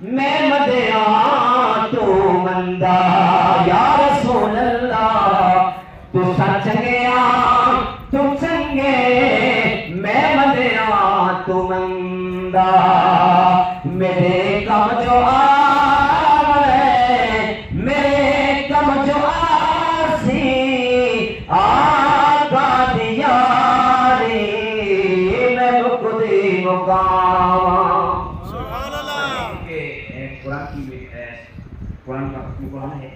میں مدیا تو مندہ یا رسول اللہ تو سچ گیا تو چنگے میں مدیا تو مندہ میرے کم جو میرے کم جو آسی آقا دیاری میں بکدی مقام قرآن کا قرآن ہے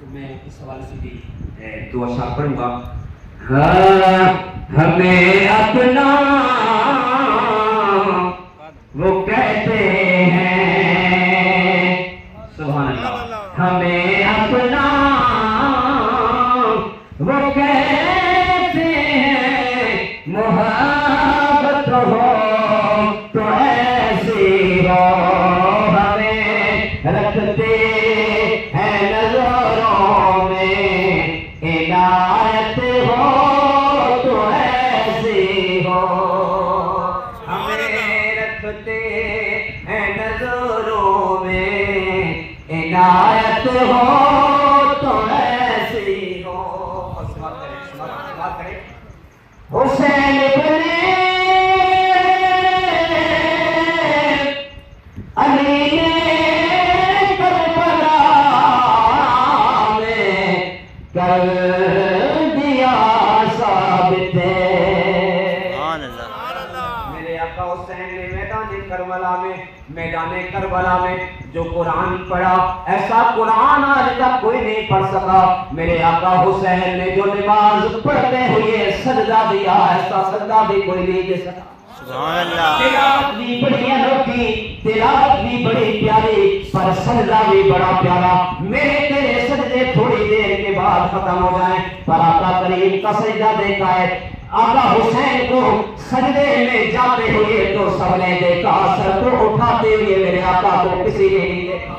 تو میں اس حوالے سے بھی دو اشعار پڑھوں گا. ہمیں اپنا وہ کہتے ہیں سبحان اللہ ہمیں اپنا وہ کہتے ہیں محبت ہو تو ایسی ہو ہمیں رکھتے ہیں نظروں میں عنایت ہو تو ایسی ہو ہمیں رکھتے ہیں نظروں میں عنایت ہو تو ایسی ہو. حسین بنے علی نے کربلا میں کر دیا ثابت. میرے آقا حسین نے میدان کربلا میں جو قرآن پڑھا ایسا قرآن آج تک کوئی نہیں پڑھ سکا. میرے آقا حسین نے جو نماز پڑھتے ہوئے سجدہ دیا ایسا سجدہ بھی کوئی نہیں دے سکا. تلاوت بھی بڑی انوکھی تلاوت بھی بڑی پیاری پر سجدہ بھی بڑا پیارا. میرے تیرے سجدے تھوڑی دیر کے بعد ختم ہو جائیں پر آقا کریم کا سجدہ دیکھا ہے. آقا حسین کو سجدے میں جاتے ہوئے تو سب نے دیکھا سر کو اٹھاتے ہوئے میرے آقا کو کسی نے نہیں دیکھا.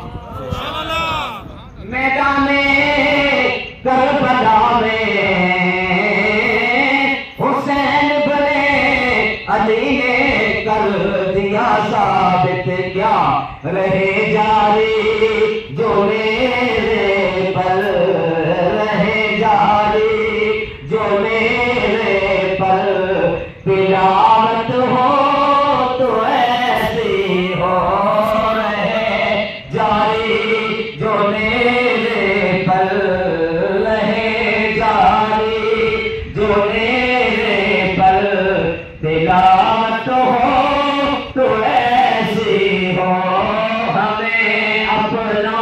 میدان کربلا میں حسین بنے علی نے کر دیا ثابت کیا رہے جاری جو میرے پر رہے جاری جو میرے پر تلاوت ہو تو ایسی ہو رہے جاری جو میرے پر رہے جاری جو میرے پر تلاوت ہو تو ایسی ہو ہمیں اپنا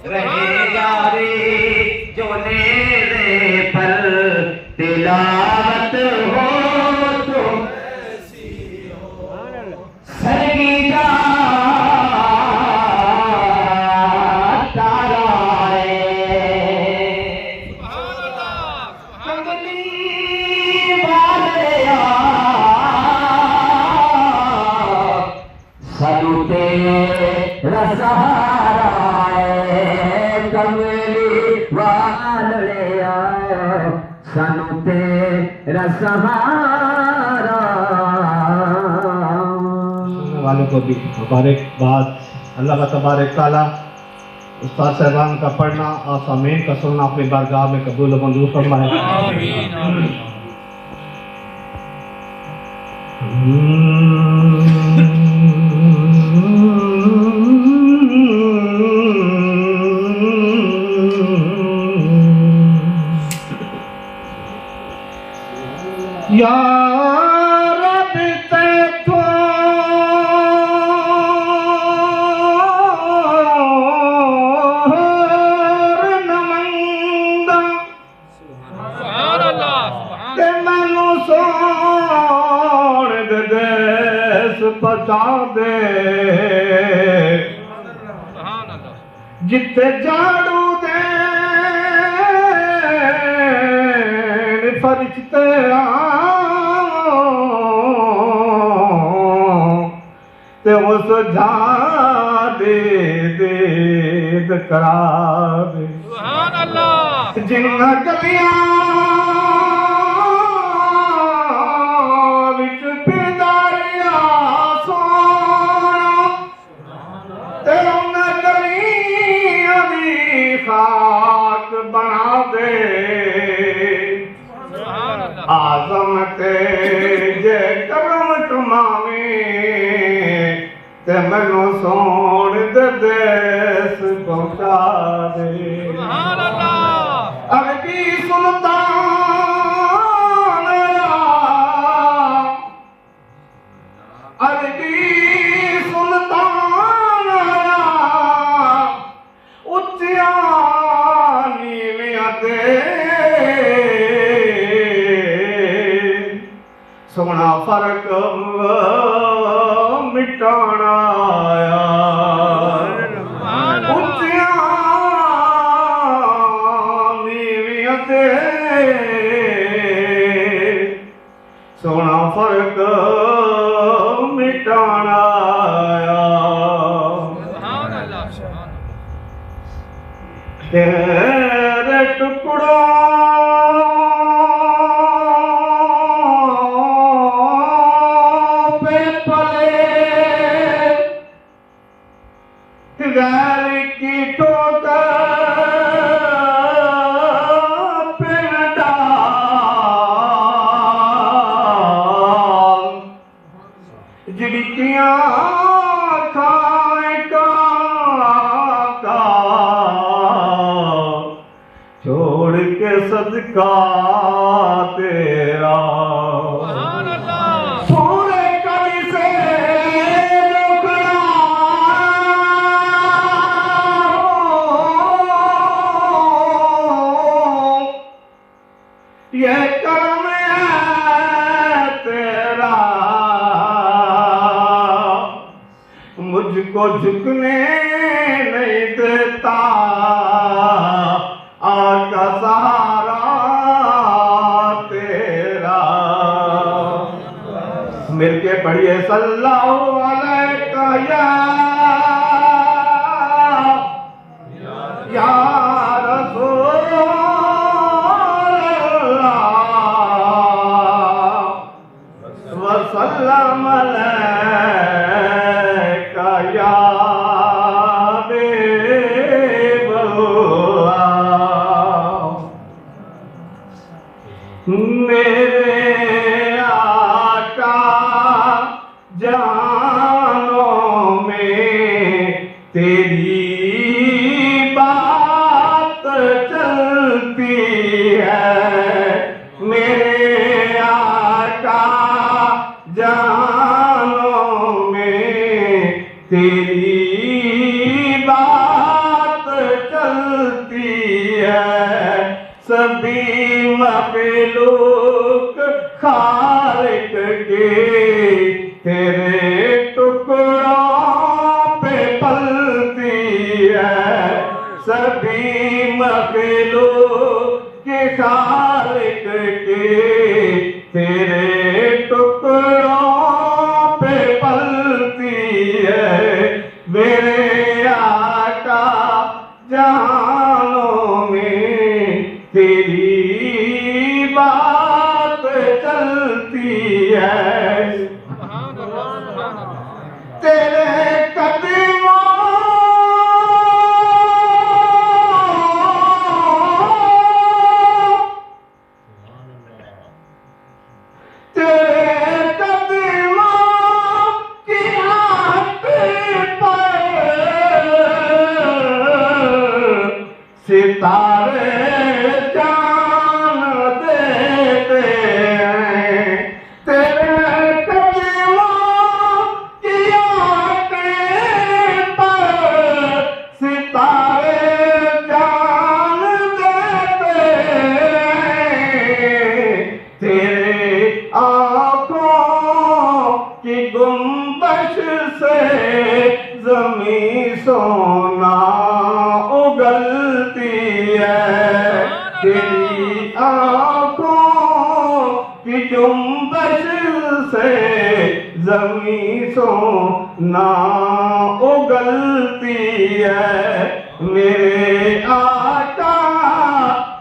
رہے جاری جو میرے پر تلاوت ہو تو سرگی جا تارائے کنگلی والیا سنو تیرا سہارا کملی والیا سنو تیرا سہارا. والوں کو بھی مبارکباد. اللہ کا تبارک تعالیٰ استاد صاحبان کا پڑھنا اور سامعین کا سننا اپنی بارگاہ میں قبول و منظور فرمائے. یا رب تیتھوں نمندہ کہ مینوں سوڑ دے دیس پہنچا دے جتے جاڑو دے فرشتے تے اس جھاڑ دے دید کرا دے سبحان اللہ جنہ گلیاں وچ پھرداریا سونا تے انہاں گلیاں دی خاک بنا دے عظمت جے کرم کماویں تے مینوں سون دے دیس پہنچا دے سبحان اللہ عربی سلطان عربی سلطان اچیاں نیویاں تے سونا فرق مٹانا آیا اچیاں نیویاں تے سونا فرق مٹانا آیا سبحان اللہ سبحان تیرے ٹکڑوں غیر کی ٹھوکر پہ ڈال جڑکیاں کھائے کا چھوڑ کے صدقہ تیرا سبحان اللہ سونے کبھی سے یہ کرم ہے تیرا مجھ کو جھکنے نہیں دیتا آقا سہارا تیرا مل کے پڑھیے صلی اللہ علیہ یا رسول وسلم علیک یا حبیب اللہ میرے آقا جانوں میں تیری بات چلتی ہے میرے آقا جانوں میں تیری بات چلتی ہے سبھی مخلوق خالق کے تیرے ٹکڑوں پہ پلتی ہے سبھی مخلوق کے خالق کے تیرے ٹکڑوں پہ پلتی ہے میرے آقا جانوں میں تیری بات چلتی ہے سبحان اللہ سبحان اللہ تیرے قدموں تیرے قدموں کی آنکھ پر ستارے جان دیتے ہیں تیرے قدموں کی آنکھ پر ستارے جان دیتے ہیں تیرے آنکھوں کی گنبش سے زمین سونا اگلتی ہے تیری آنکھوں کی جنبش سے زمین سونا اگلتی چلتی ہے میرے آقا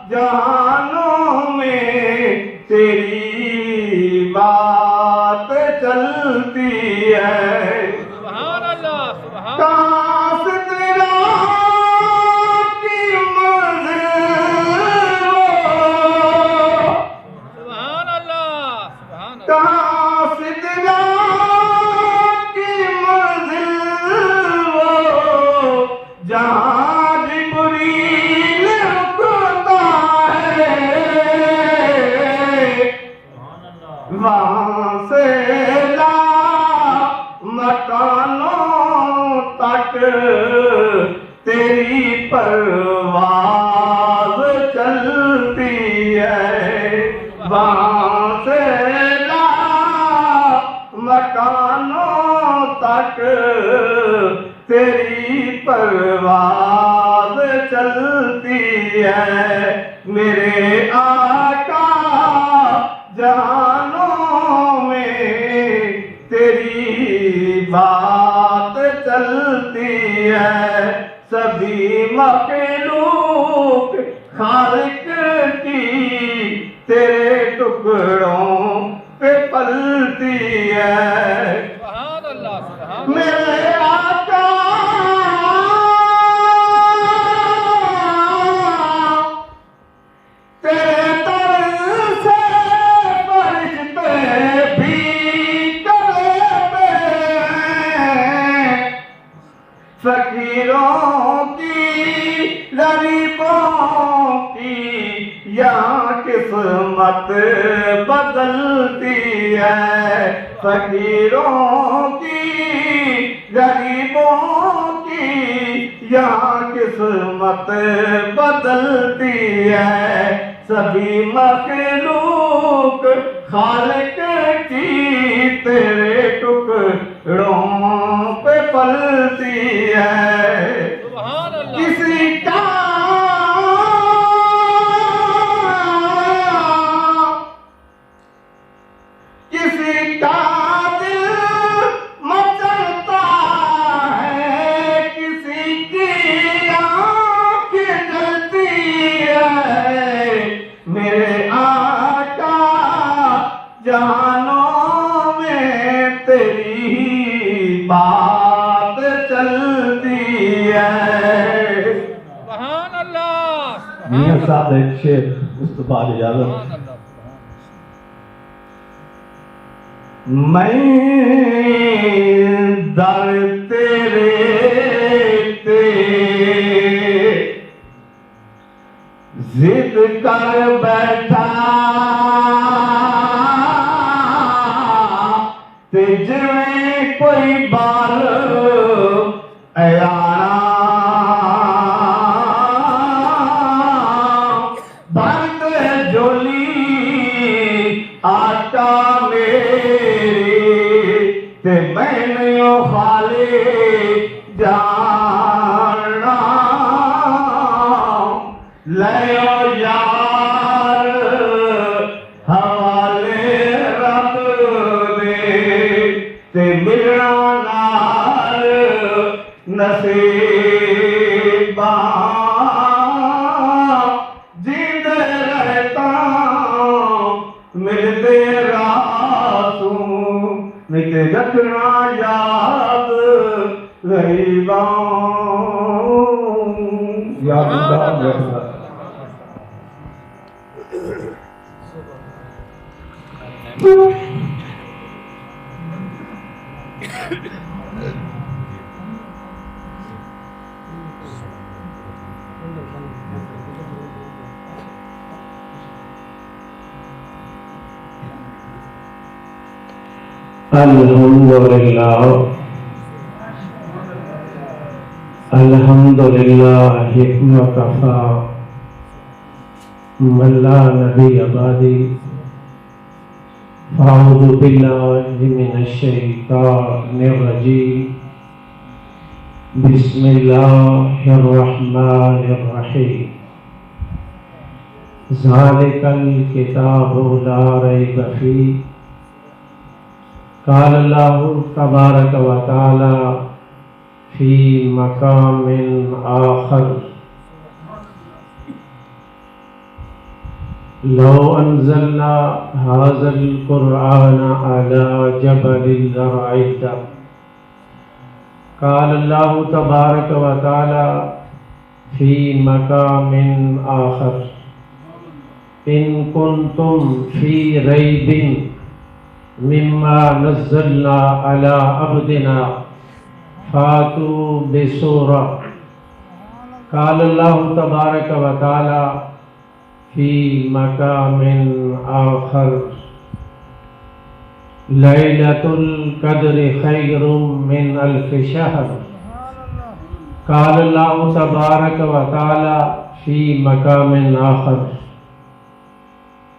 جہانوں میں تیری بات چلتی ہے سبحان اللہ سبحان کہاں سے تیرا کی منزل ہو سبحان اللہ سبحان اللہ کہاں سے تیرا کی منزل ہو جہاں جبریل رکتا ہے وہاں سے لا مکانوں تک تیری پرواز چلتی ہے وہاں سے لا مکانوں تک تیری پرواز چلتی ہے میرے آقا جہانوں میں تیری بات چلتی ہے سبھی مخلوق خالق کی تیرے ٹکڑوں پہ پلتی ہے سبحان اللہ سبحان میرے آقا تیرے در سے فرشتے بھی کرتے ہیں فقیروں کی غریبوں کی یہاں قسمت بدلتی ہے فقیروں کی غریبوں کی یہاں قسمت بدلتی ہے سبھی مخلوق خالق کی تیرے ٹکڑوں پہ پلتی ہے سبحان اللہ کسی کا دل مچلتا ہے کسی کی آنکھ جلتی ہے میرے آقا جہانوں میں تیری بات چلتی ہے سبحان اللہ میاں صاحب ایک شعر اس کے بعد اجازت سبحان اللہ میں در تیرے ضد کر بیٹھا تجھ میں کوئی بال ایانا بھرت جولی آقا میری تے میں نہیں خالی جانا لیو یار حوالے رب دے تے ملنا نال نصیباں جیندے رہتا ملتے راسوں ملتے رکھنا یاد غیباں یاد رکھنا الحمدللہ وکفا من لا نبی بعدی فاعوذ باللہ من الشیطان الرجیم بسم اللہ الرحمن الرحیم ذالک الکتاب لا ریب فیہ قال اللہ تبارک و تعالی في مقام آخر لو أنزلنا هذا القرآن على جبل لرأيته قال الله تبارك وتعالى في مقام آخر إن كنتم في ريب مما نزلنا على عبدنا فاتوا بسورة قال الله تبارك وتعالى في مقام آخر ليلة القدر خير من ألف شهر قال الله تبارك وتعالى في مقام آخر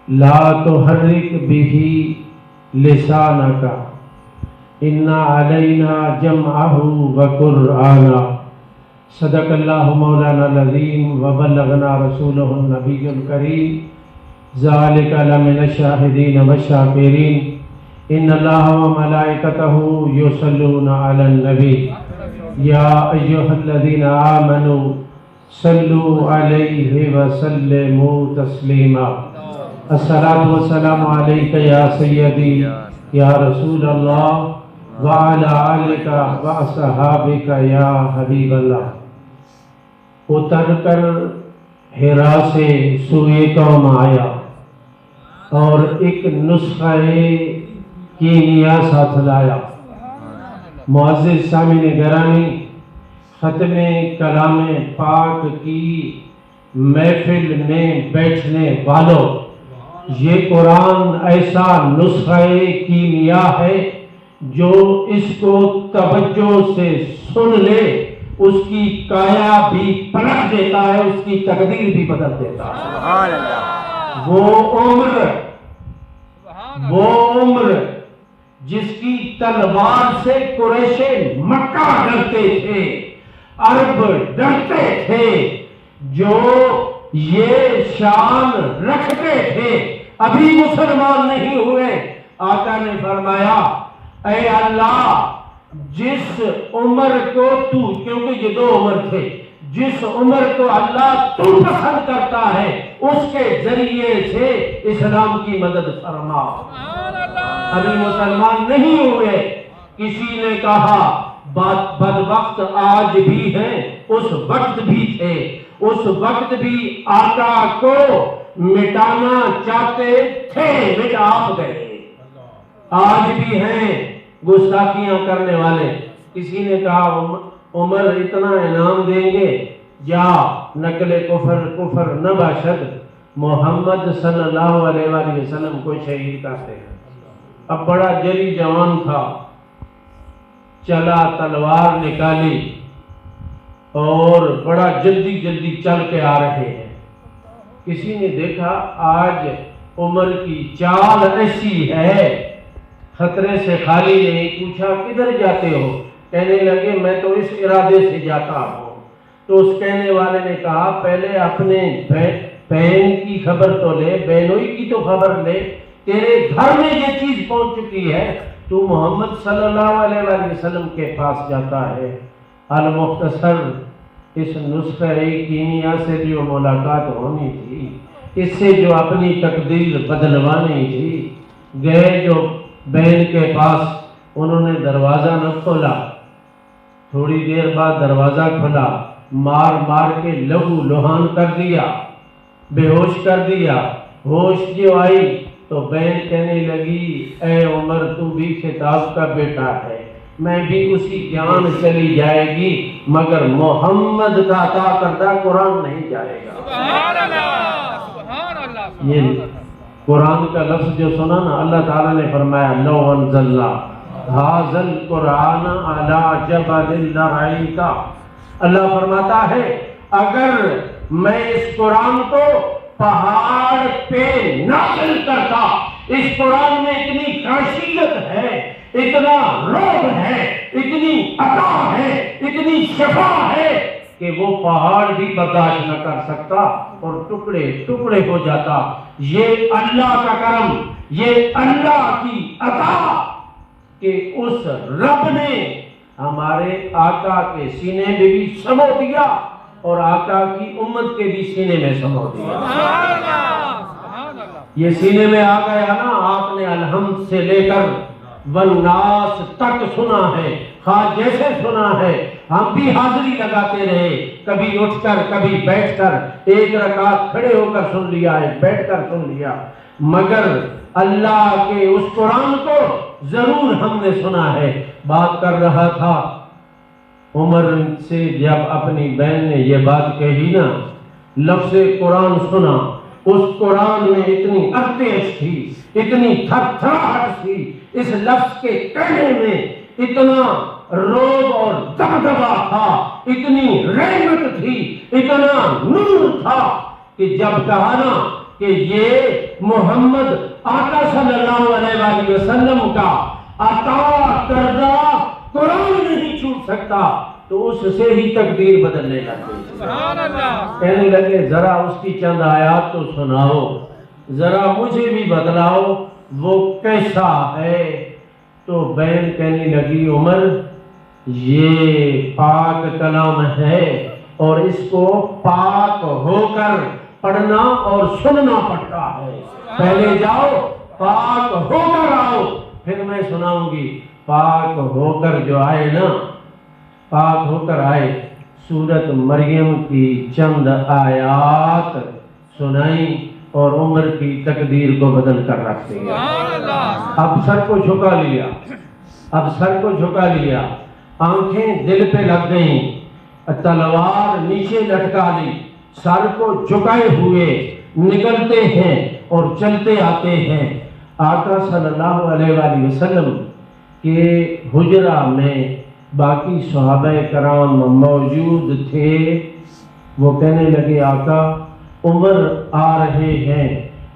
لا تحرك به لسانك إن علينا جمعه وقرآنا صدق الله مولانا العظيم وبلغنا رسوله النبي الكريم ذلك لمن الشاهدين والشاكرين إن الله وملائكته يصلون على النبي يا أيها الذين آمنوا صلوا عليه وسلموا تسليما الصلاة والسلام عليك يا سيدي يا رسول الله وعلى آلك وأصحابك يا حبيب الله اتر کر ہرا سے سوئے قوم آیا اور ایک نسخہ کیمیا ساتھ لایا معزز سامعین گرامی ختم کلام پاک کی محفل میں بیٹھنے والوں یہ قرآن ایسا نسخہ کیمیا ہے جو اس کو توجہ سے سن لے اس کی کایا بھی پلٹ دیتا ہے اس کی تقدیر بھی بدل دیتا ہے وہ عمر جس کی تلوار سے قریش مکہ ڈرتے تھے عرب ڈرتے تھے جو یہ شان رکھتے تھے ابھی مسلمان نہیں ہوئے آقا نے فرمایا اے اللہ جس عمر کو تو کیونکہ یہ دو عمر تھے جس عمر کو اللہ تو پسند کرتا ہے اس کے ذریعے سے اسلام کی مدد فرما ابھی مسلمان نہیں ہوئے کسی نے کہا بدبخت آج بھی ہیں اس وقت بھی تھے اس وقت بھی آقا کو مٹانا چاہتے تھے مٹ آپ گئے آج بھی ہیں گستاخیاں کرنے والے کسی نے کہا عمر اتنا انعام دیں گے یا نقل کفر نہ باشد محمد صلی اللہ علیہ وآلہ وسلم کو شہید کرتے ہیں اب بڑا جری جوان تھا چلا تلوار نکالی اور بڑا جلدی جلدی چل کے آ رہے ہیں کسی نے دیکھا آج عمر کی چال ایسی ہے خطرے سے خالی نہیں پوچھا کدھر جاتے ہو کہنے لگے میں تو اس ارادے سے جاتا ہوں تو اس کہنے والے نے کہا پہلے اپنے بہن کی خبر تو لے بہنوئی کی تو خبر لے تیرے گھر میں یہ چیز پہنچ چکی ہے تو محمد صلی اللہ علیہ وسلم کے پاس جاتا ہے المختصر اس نسخہ کیمیا سے جو ملاقات ہونی تھی اس سے جو اپنی تقدیر بدلوانی تھی گئے جو بہن کے پاس انہوں نے دروازہ نہ کھولا تھوڑی دیر بعد دروازہ کھولا مار مار کے لہو لہان کر دیا بے ہوش کر دیا ہوش جو آئی تو بہن کہنے لگی اے عمر تو بھی خطاب کا بیٹا ہے میں بھی اسی جان چلی جائے گی مگر محمد کا عطا کردہ قرآن نہیں جائے گا سبحان اللہ سبحان اللہ یہ قرآن کا لفظ جو سنا نا اللہ تعالیٰ نے فرمایا لو انزلنا ھذا القرآن علی جبل لرأیتہ اللہ فرماتا ہے اگر میں اس قرآن کو پہاڑ پہ نازل کرتا اس قرآن میں اتنی خاصیت ہے اتنا رعب ہے اتنی عطا ہے اتنی شفا ہے کہ وہ پہاڑ بھی برداشت نہ کر سکتا اور ٹکڑے ٹکڑے ہو جاتا یہ اللہ کا کرم یہ اللہ کی عطا کہ اس رب نے ہمارے آقا کے سینے میں بھی سمو دیا اور آقا کی امت کے بھی سینے میں سمو دیا۔ یہ سینے میں آ گیا نا، آپ نے الحمد سے لے کر والناس تک سنا ہے، خواہ جیسے سنا ہے۔ ہم بھی حاضری لگاتے رہے، کبھی اٹھ کر کبھی بیٹھ کر، ایک رکعت کھڑے ہو کر سن لیا ہے، بیٹھ کر سن لیا، مگر اللہ کے اس قرآن کو ضرور ہم نے سنا ہے۔ بات کر رہا تھا عمر سے، جب اپنی بہن نے یہ بات کہی نا، لفظ قرآن سنا، اس قرآن میں اتنی ارتعش تھی، اتنی تھر تھراہٹ تھی، اس لفظ کے کہنے میں اتنا روب اور دبدبا تھا، اتنی رحمت تھی، اتنا نور تھا کہ جب کہا نا کہ یہ محمد آقا صلی اللہ علیہ وآلہ وسلم کا عطا کردہ قرآن نہیں چھوٹ سکتا، تو اس سے ہی تقدیر بدلنے لگے۔ سبحان اللہ۔ کہنے لگے ذرا اس کی چند آیات تو سناؤ، ذرا مجھے بھی بتلاؤ وہ کیسا ہے۔ تو بہن کہنے لگی عمر یہ پاک کلام ہے اور اس کو پاک ہو کر پڑھنا اور سننا پڑتا ہے، پہلے جاؤ پاک ہو کر آؤ پھر میں سناؤں گی۔ پاک ہو کر جو آئے نا، پاک ہو کر آئے، سورت مریم کی چند آیات سنائیں اور عمر کی تقدیر کو بدل کر رکھ دیا۔ اب سر کو جھکا لیا، اب سر کو جھکا لیا، آنکھیں دل پہ لگ گئیں، تلوار نیچے لٹکا لی، سر کو جھکائے ہوئے نکلتے ہیں اور چلتے آتے ہیں۔ آقا صلی اللہ علیہ وآلہ وسلم کے حجرہ میں باقی صحابہ کرام موجود تھے، وہ کہنے لگے آقا عمر آ رہے ہیں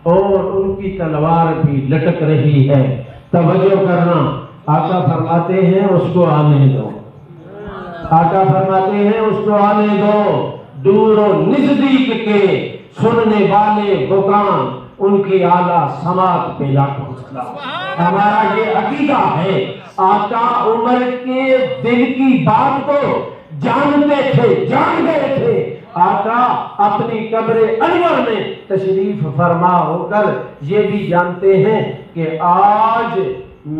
اور ان کی تلوار بھی لٹک رہی ہے، توجہ کرنا۔ آقا فرماتے ہیں اس کو آنے دو، آقا فرماتے ہیں اس کو آنے دو، دور و نزدیک کے سننے والے بکان ان کی اعلیٰ سماعت پہ لاکھوں سلام۔ ہمارا یہ عقیدہ ہے، آقا عمر کے دل کی بات کو جانتے تھے، جان گئے تھے۔ آقا اپنی قبر انور میں تشریف فرما ہو کر یہ بھی جانتے ہیں کہ آج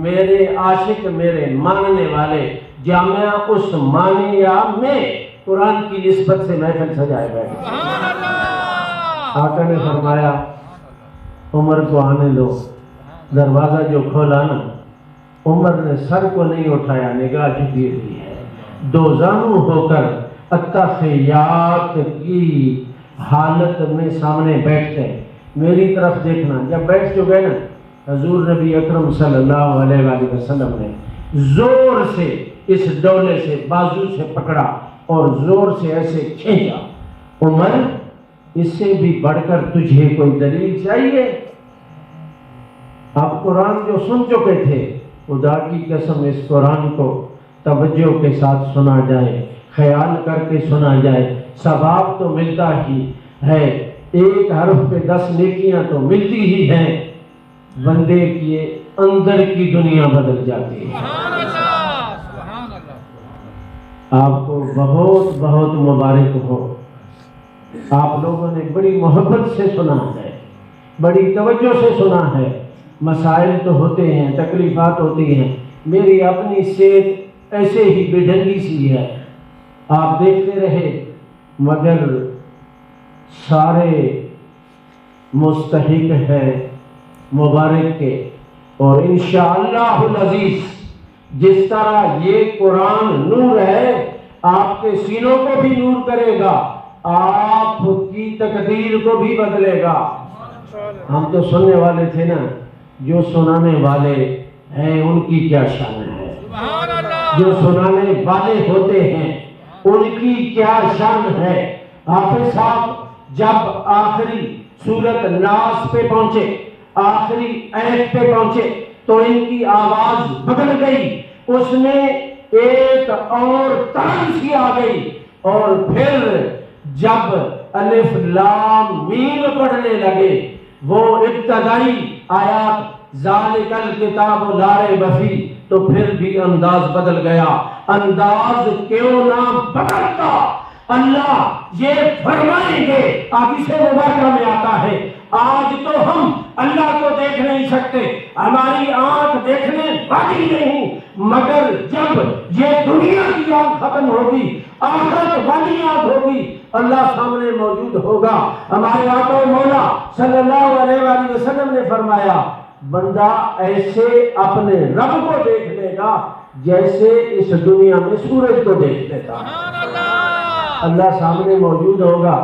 میرے عاشق، میرے ماننے والے جامعہ عثمانیہ میں قرآن کی نسبت سے محفل سجائے بیٹھے۔ آقا نے فرمایا عمر کو آنے دو۔ دروازہ جو کھولا نا، عمر نے سر کو نہیں اٹھایا، نگاہ جھکی ہوئی ہے، دو زانو ہو کر التحیات کی حالت میں سامنے بیٹھ گئے۔ میری طرف دیکھنا، جب بیٹھ چکے نا، حضور نبی اکرم صلی اللہ علیہ وآلہ وسلم نے زور سے اس ڈولے سے بازو سے پکڑا اور زور سے ایسے کھینچا۔ عمر اس سے بھی بڑھ کر تجھے کوئی دلیل چاہیے؟ آپ قرآن جو سن چکے تھے، خدا کی قسم اس قرآن کو توجہ کے ساتھ سنا جائے، خیال کر کے سنا جائے، ثواب تو ملتا ہی ہے، ایک حرف پہ 10 نیکیاں تو ملتی ہی ہیں، بندے کی اندر کی دنیا بدل جاتی ہے۔ آپ کو بہت بہت مبارک ہو، آپ لوگوں نے بڑی محبت سے سنا ہے، بڑی توجہ سے سنا ہے۔ مسائل تو ہوتے ہیں، تکلیفات ہوتی ہیں، میری اپنی صحت ایسے ہی بے ڈھنگی سی ہے، آپ دیکھتے رہے، مگر سارے مستحق ہے مبارک کے، اور انشاءاللہ العزیز جس طرح یہ قرآن نور ہے، آپ کے سینوں کو بھی نور کرے گا، آپ کی تقدیر کو بھی بدلے گا۔ ہم تو سننے والے تھے نا، جو سنانے والے ہیں ان کی کیا شان ہے، جو سنانے والے ہوتے ہیں ان کی کیا شان ہے۔ حافظ صاحب جب آخری سورت ناس پہ پہنچے، آخری آیت پہ پہنچے تو ان کی آواز بدل گئی، اس میں ایک اور طرز سی آ گئی، اور پھر جب الف لام میم پڑھنے لگے، وہ ابتدائی آیات ذالک الکتاب لا ریب فیہ، تو پھر بھی انداز بدل گیا۔ انداز کیوں نہ بدلتا؟ اللہ یہ فرمائیں گے، آگے سے مبارکہ میں آتا ہے، آج تو ہم اللہ کو دیکھ نہیں سکتے، ہماری آنکھ دیکھنے والی نہیں، مگر جب یہ دنیا کی آنکھ ختم ہوگی، آخرت والی آنکھ ہوگی، اللہ سامنے موجود ہوگا۔ ہمارے آقا و مولا صلی اللہ علیہ وآلہ وسلم نے فرمایا، بندہ ایسے اپنے رب کو دیکھ لے گا جیسے اس دنیا میں سورج کو دیکھ لیتا ہے۔ اللہ سامنے موجود ہوگا،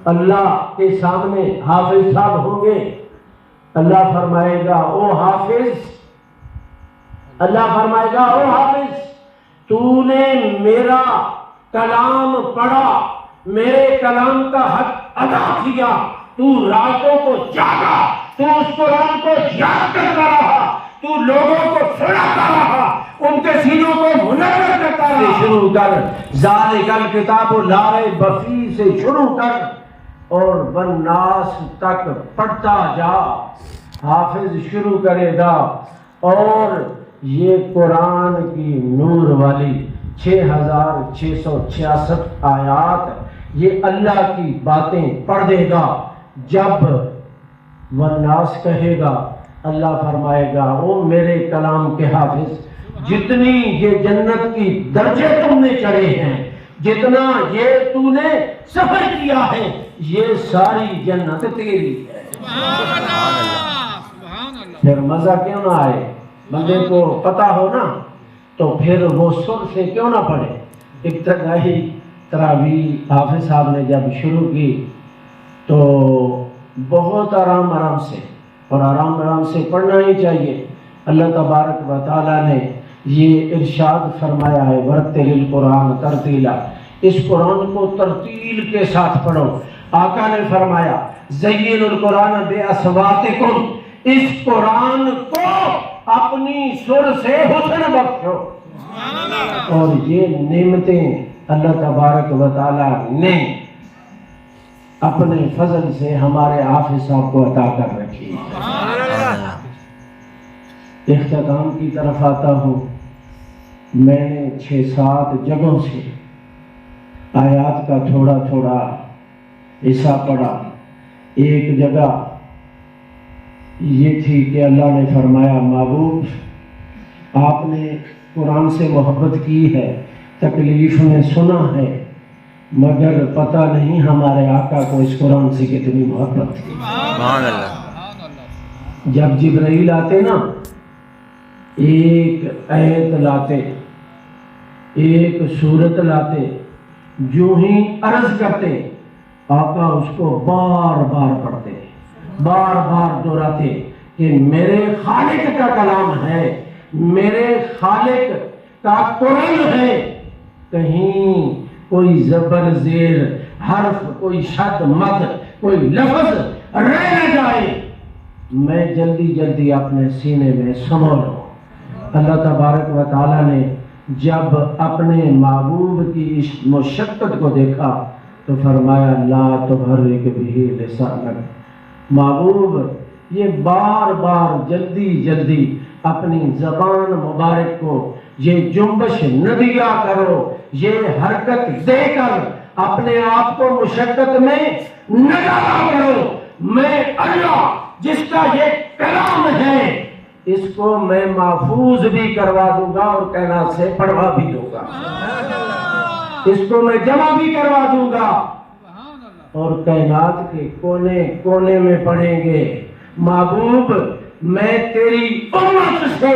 اللہ کے سامنے حافظ صاحب ہوں گے، اللہ فرمائے گا او حافظ، اللہ فرمائے گا او حافظ، تو نے میرا کلام پڑھا، میرے کلام کا حق ادا کیا، تو راتوں کو جاگا، تو اس قرآن کو یاد کرتا رہا، تو لوگوں کو سناتا رہا، ان کے سینوں کو منور کرتا رہا۔ شروع کر ذالک الکتاب لا ریب فیہ سے شروع کر اور والناس تک پڑھتا جا، حافظ شروع کرے گا۔ اور یہ قرآن کی نور والی 6666 آیات، یہ اللہ کی باتیں پڑھ دے گا۔ جب والناس کہے گا، اللہ فرمائے گا او میرے کلام کے حافظ، جتنی یہ جنت کی درجے تم نے چڑھے ہیں، جتنا یہ تو نے سفر کیا ہے، یہ ساری جنت تیری ہے۔ پھر مزہ کیوں نہ آئے؟ بندے کو پتا ہو نا تو پھر وہ سر سے کیوں نہ پڑھے۔ ابتدائی تراویح حافظ صاحب نے جب شروع کی تو بہت آرام آرام سے اور آرام آرام سے پڑھنا ہی چاہیے۔ اللہ تبارک و تعالیٰ نے یہ ارشاد فرمایا ہے، ورتل القرآن ترتیلا، اس قرآن کو ترتیل کے ساتھ پڑھو۔ آقا نے فرمایا زین القرآن باصواتکم، اس قرآن کو اپنی سر سے حسن بخشو۔ اور یہ نعمتیں اللہ تبارک و تعالیٰ نے اپنے فضل سے ہمارے حافظ صاحب کو عطا کر رکھی۔ اختتام کی طرف آتا ہوں۔ میں نے 6-7 جگہوں سے آیات کا تھوڑا تھوڑا حصہ پڑھا۔ ایک جگہ یہ تھی کہ اللہ نے فرمایا محبوب آپ نے قرآن سے محبت کی ہے، تکلیف میں سنا ہے، مگر پتہ نہیں ہمارے آقا کو اس قرآن سے کتنی محبت تھی۔ سبحان اللہ۔ جب جبرائیل آتے نا، ایک آیت لاتے، ایک سورت لاتے، جو ہی عرض کرتے، آقا اس کو بار بار پڑھتے، بار بار دہراتے کہ میرے خالق کا کلام ہے، میرے خالق کا قرآن ہے، کہیں کوئی زبر زیر حرف، کوئی شد مد، کوئی لفظ رہ نہ جائے، میں جلدی جلدی اپنے سینے میں سمو لوں۔ اللہ تبارک و تعالیٰ نے جب اپنے محبوب کی اس مشقت کو دیکھا تو فرمایا لا تحرک بہ لسانک، محبوب یہ بار بار جلدی جلدی اپنی زبان مبارک کو یہ جنبش نہ دیا کرو، یہ حرکت دے کر اپنے آپ کو مشقت میں نہ ڈالا کرو۔ میں اللہ جس کا یہ کلام ہے، اس کو میں محفوظ بھی کروا دوں گا اور کائنات سے پڑھوا بھی دوں گا، اس کو میں جمع بھی کروا دوں گا اور کائنات کے کونے کونے میں پڑھیں گے۔ محبوب میں تیری امت سے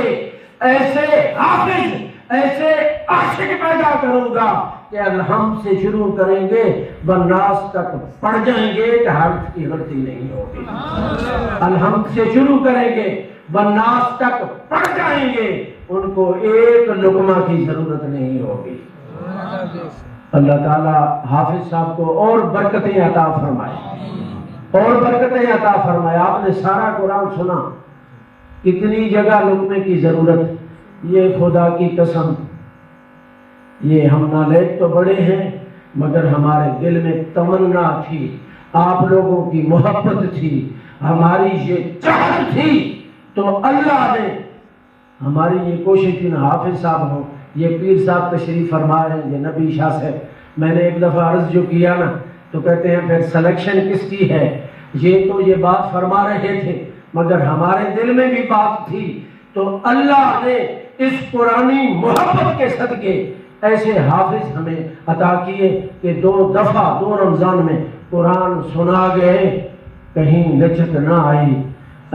ایسے حافظ، ایسے عاشق پیدا کروں گا کہ الحمد سے شروع کریں گے والناس تک پڑھ جائیں گے کہ حرف کی غلطی نہیں ہوگی۔ الحمد سے شروع کریں گے والناس تک پڑھ جائیں گے، ان کو ایک لقمہ کی ضرورت نہیں ہوگی۔ اللہ تعالیٰ حافظ صاحب کو اور برکتیں عطا فرمائے، اور برکتیں عطا فرمائے۔ آپ نے سارا قرآن سنا، کتنی جگہ لقمے کی ضرورت، یہ خدا کی قسم، یہ ہم نالائق تو بڑے ہیں مگر ہمارے دل میں تمنا تھی، آپ لوگوں کی محبت تھی، ہماری یہ چاہت تھی، تو اللہ نے ہماری یہ کوشش تھی نا حافظ صاحب ہوں، یہ پیر صاحب تشریف فرما رہے ہیں، یہ نبی شاہ صاحب، میں نے ایک دفعہ عرض جو کیا نا تو کہتے ہیں پھر سلیکشن کس کی ہے؟ یہ تو یہ بات فرما رہے تھے مگر ہمارے دل میں بھی بات تھی، تو اللہ نے اس پرانی محبت کے صدقے ایسے حافظ ہمیں عطا کیے کہ 2 دفعہ 2 رمضان میں قرآن سنا گئے، کہیں لچک نہ آئی۔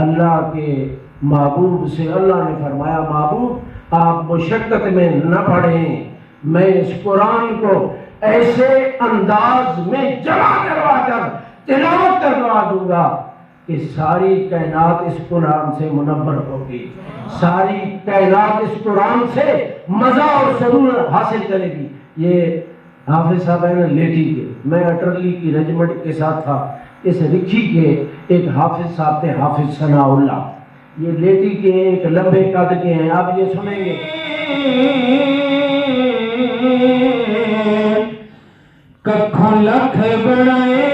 اللہ کے محبوب سے اللہ نے فرمایا محبوب آپ مشقت میں نہ پڑھیں، میں اس قرآن کو ایسے انداز میں جمع کروا کر تلاوت کروا دوں گا کہ ساری کائنات اس قرآن سے منور ہوگی، ساری کائنات اس قرآن سے مزہ اور سرور حاصل کرے گی۔ یہ حافظ صاحب ہیں لیٹھی کے، میں اٹرلی کی رجمنٹ کے ساتھ تھا، اس رکھی کے ایک حافظ صاحب تھے حافظ ثناء اللہ، یہ لیٹھی کے ایک لمبے قد کے ہیں، آپ یہ سنیں گے۔ ککھوں لکھ بنائے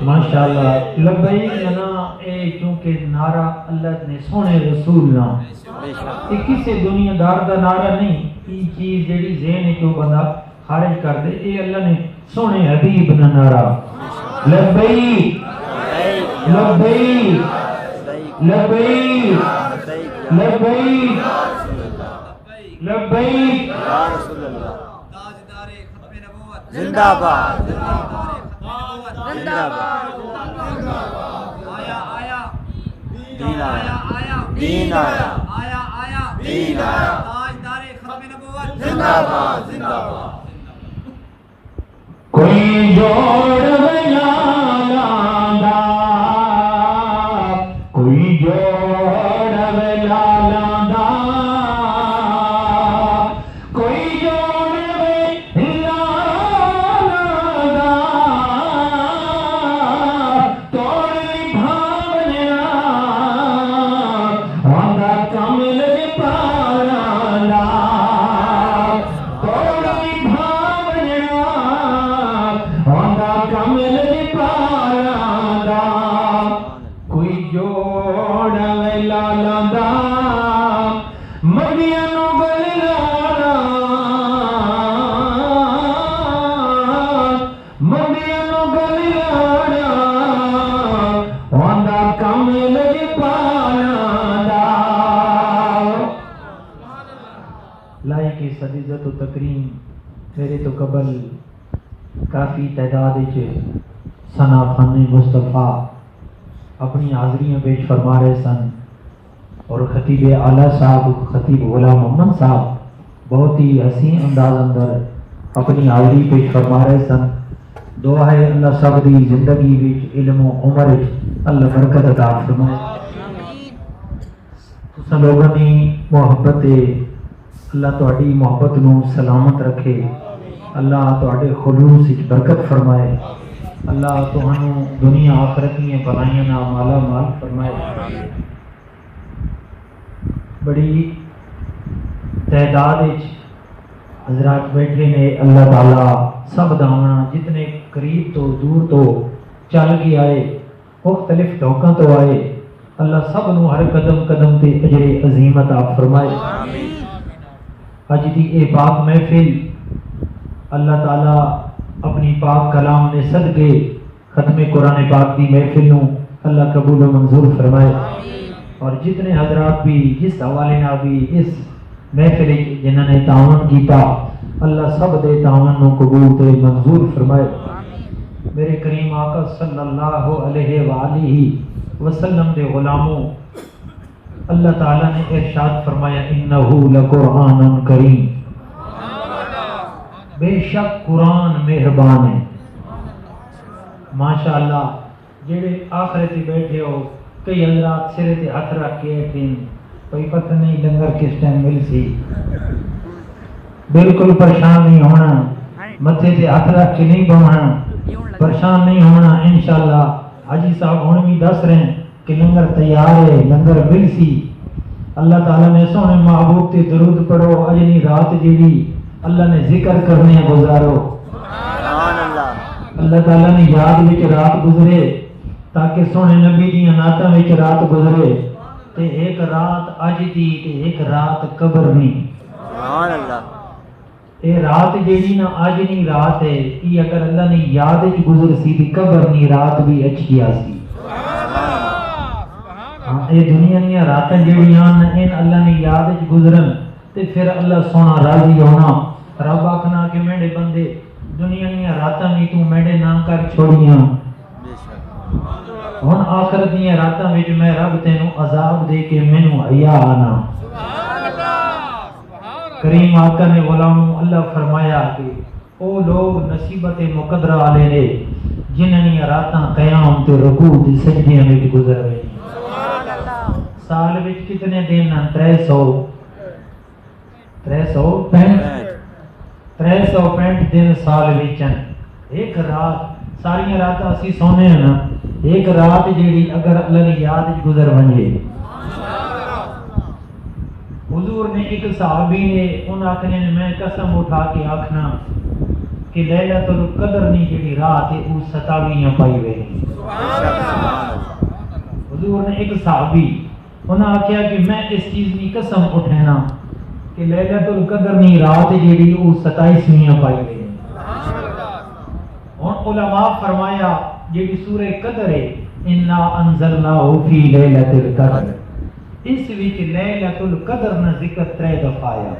ماشاءاللہ لبیک لنا اے چونکہ نعرہ اللہ نے سونے رسول نا یہ کسی دنیا دار دا نعرہ نہیں، یہ چیز جڑی ذہن چوں بندہ خارج کر دے، اے اللہ نے سونے حبیب نا نعرہ لبیک لبیک لبیک لبیک لبیک زندہ باد زندہ باد دین آیا دین آیا دین آیا زندہ باد زندہ باد کوئی جوڑ بنا لاندہ کوئی جوڑ کامل پالا دا کوئی جوڑ لالا دا مدیاں نو گل لانا مدیاں نو گل لانا واندا کامل پالا دا لائق صدی عزت و تکریم میرے تو قبل کافی تعداد ثنا خان مصطفیٰ اپنی حاضریاں پیش فرما رہے سن اور خطیب اعلیٰ صاحب خطیب غلام محمد صاحب بہت ہی حسین انداز اندر اپنی حاضری پیش فرما رہے سن دعا ہے اللہ سب دی زندگی وچ علم و عمر وچ اللہ برکت عطا فرمائے تساں لوگاں دی محبت اللہ تہاڈی محبت نو سلامت رکھے اللہ تہاڈے خلوص وچ برکت فرمائے اللہ تہانوں دنیا آخرت کی بھلائیاں نال مالا مال فرمائے بڑی تعداد وچ حضرات بیٹھے نے اللہ تعالی سب داونا جتنے قریب تو دور تو چل کے آئے مختلف ڈھوکاں تو آئے اللہ سب نو ہر قدم قدم تے اجر عظیم عطا فرمائے اج دی اے پاک محفل اللہ تعالی اپنی پاک کلام نے صدقے ختم قرآن پاک دی محفل نو اللہ قبول و منظور فرمائے اور جتنے حضرات بھی جس حوالے نہ بھی اس محفل جنہوں نے تعاون کیتا اللہ سب دے تعاون نو قبول تے منظور فرمائے میرے کریم آقا صلی اللہ علیہ وآلہ وسلم دے غلاموں اللہ تعالیٰ نے ارشاد فرمایا انہو لقرآن کریم بے شک قرآن مہربان ہے ماشاءاللہ جڑے آخرت بیٹھے ہو کئی حضرات سرے تے ہاتھ رکھ کے بیٹھے کوئی پتہ نہیں لنگر کس ٹائم مل سی بالکل پریشان نہیں ہونا متھے تے ہاتھ رکھ کے نہیں بہنا پریشان نہیں ہونا انشاءاللہ حاجی صاحب ہن بھی دس رہے ہیں کہ لنگر تیار ہے لنگر مل سی اللہ تعالیٰ نے سونے محبوب تے درود پڑھو اجنی رات جیڑی اللہ نے ذکر کرنے گزارو اللہ تعالیٰ نے یاد وچ رات گزرے تاکہ سونے نبی دی نعتاں وچ رات گزرے تے ایک رات اج دی تے ایک رات قبر نہیں سبحان اللہ اے رات جیڑی نا اج نہیں رات ہے یہ اگر اللہ نے یاد وچ گزر سی تے قبر نہیں رات بھی اچھی آسی ہاں اے دنیا دی راتاں جیڑیاں ان اللہ نے یاد وچ گزرن تے پھر اللہ سونا راضی ہونا رب آکھنا کہ میرے بندے دنیا دیا راتاں بھی تو میرے نام کر چھوڑیاں ہن آخرت دیا راتاں وچ میں رب تینوں عذاب دے کے مینوں حیا آنا کریم آقا نے غلاموں اللہ فرمایا کہ او لوگ نصیبت مقدرہ والے نے جنہاں دی راتاں قیام تے رکوع تے سجدے وچ گزر رہی سال وچ کتنے دن 365 دن سال وچن ایک رات ساری رات اسی سونے ہیں نا ایک رات جیڑی اگر اللہ نے یاد گزر ونجے حضور نے ایک صحابی نے ان آکھنے نے میں قسم اٹھا کے آکھنا کہ لیلۃ القدر نہیں جیڑی رات ہے وہ 27 پائی ہوئے حضور نے ایک صحابی انہاں آکھیا کہ میں اس چیز کی قسم اٹھینا کہ لیلۃ القدر نہیں رات جیڑی وہ 27 پائی ہوئی اور علماء فرمایا جیڑی سورہ قدر ہے انا انزلناہ فی لیلۃ القدر اس وچ لیلۃ القدر نہ ذکر 3 دفعہ آیا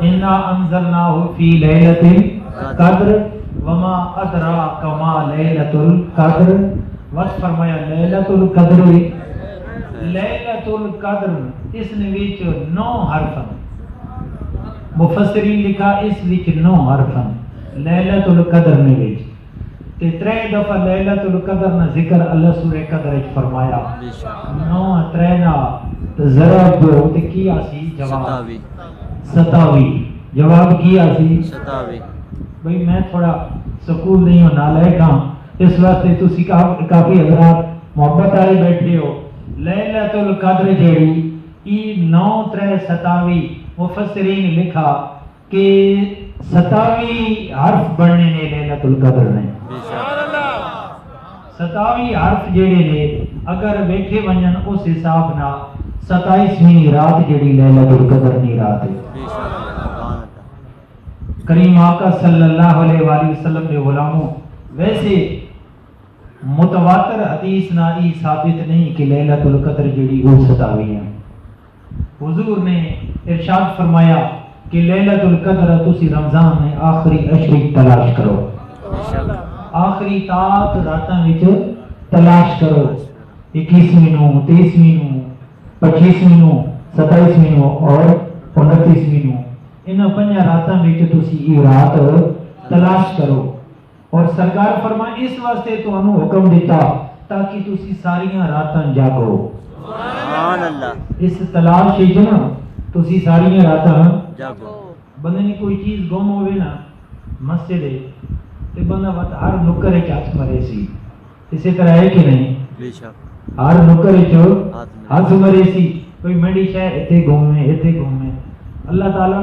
انا انزلناہ فی لیلۃ القدر وما ادراک ما لیلۃ القدر وقت فرمایا لیلۃ القدر لیلۃ القدر اس نے وچ 9 حرف مفسرین لکھا اس وچ 9 حرف لیلۃ القدر نے وچ تے 3 دفعہ لیلۃ القدر نہ ذکر اللہ سورہ قدر وچ فرمایا 9 3 نا ضرب تے کیا سی جواب 27 جواب کیا سی 27 بھئی میں تھوڑا سکول نہیں ہونا لے گا اس واسطے تسی کافی حضرات محبت والے بیٹھے ہو لیلۃ القدر جیڑی ای 9 3 27 مفسرین لکھا کہ 27 حرف بننے نے لیلۃ القدر نے 27 حرف جڑے نے اگر بیٹھے ونجن اس حساب نال 27ویں رات جڑی لیلۃ القدر دی رات ہے. کریم آقا صلی اللہ علیہ وآلہ وسلم کے غلاموں ویسے متواتر حدیث نہ یہ ثابت نہیں کہ لیلۃ القدر جڑی وہ 27 ہے. حضور نے ارشاد فرمایا کہ لیلۃ القدر تسی رمضان میں آخری عشر تلاش کرو, آخری تات راتاں وچ تلاش کرو, 21ویں نو 23ویں نو 25ویں نو 27ویں نو اور 29ویں نو, انہاں 5 راتاں وچ تسی یہ رات تلاش کرو. اور سرکار فرمائے اس واسطے تانوں حکم دیتا تاکہ تسی ساریاں راتاں جاگو. سبحان اللہ. اس تلاش وچ نا تسی ساریاں راتاں جاگو. بندے نے کوئی چیز گم ہوئے نا مسجد تے بندہ وقت ہر نکر وچ ہاتھ مرے سی, اسی طرح ہے کہ نہیں؟ بے شک ہر نکر وچ ہاتھ مرے سی, کوئی میڈی شے ایتھے گھومے ایتھے گھومے. اللہ تعالی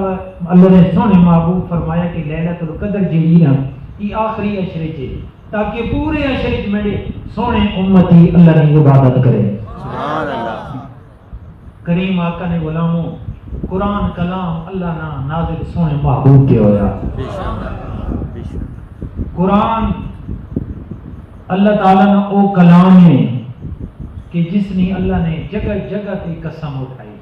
اللہ نے سونے محبوب فرمایا کہ لیلۃ القدر جڑی نا یہ آخری عشرے چ تاکہ پورے عشرے چ میرے سونے امتی اللہ کی عبادت کرے. سبحان اللہ. کریم آقا نے غلاموں قرآن کلام اللہ نا نازل سونے محبوب کے ہویا. بے شک بے شک. قرآن اللہ تعالیٰ نے او کلام ہے کہ جس نے اللہ نے جگہ جگہ تے قسم اٹھائی.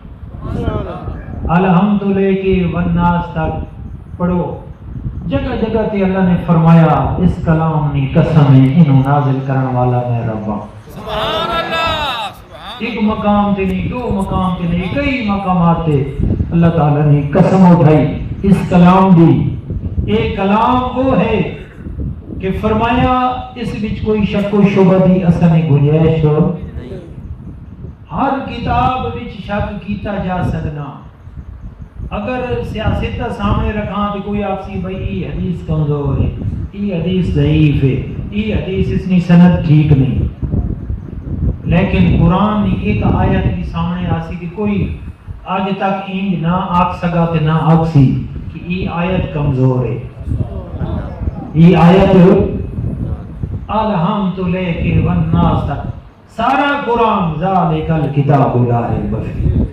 الحمد لے کے والناس تک پڑھو, جگہ جگہ تے اللہ نے فرمایا اس کلام نے قسم ہے انہوں نازل کرن والا میں رب ہوں. سبحان اللہ. ایک مقام تے نہیں, 2 مقام تے نہیں, کئی مقامات تے اللہ تعالیٰ نے قسم اٹھائی اس کلام دی. ایک کلام وہ ہے کہ فرمایا اس وچ کوئی شک و شبہ دی اصل گنجائش نہیں. ہر کتاب وچ شک کیتا جا سکنا. اگر سیاست سامنے رکھاں تو کوئی آپ سی بھائی یہ حدیث کمزور ہے, یہ حدیث ضعیف ہے, یہ حدیث اس کی سند ٹھیک نہیں, لیکن قرآن نے ایک آیت بھی سامنے آسی کہ کوئی آج تک انج نہ آکھ سکا تے نہ آکھ سی کہ یہ آیت کمزور ہے. یہ آیت الحمد لے کے والناس تک سارا قرآن ذالک الکتاب لا ریب فیہ,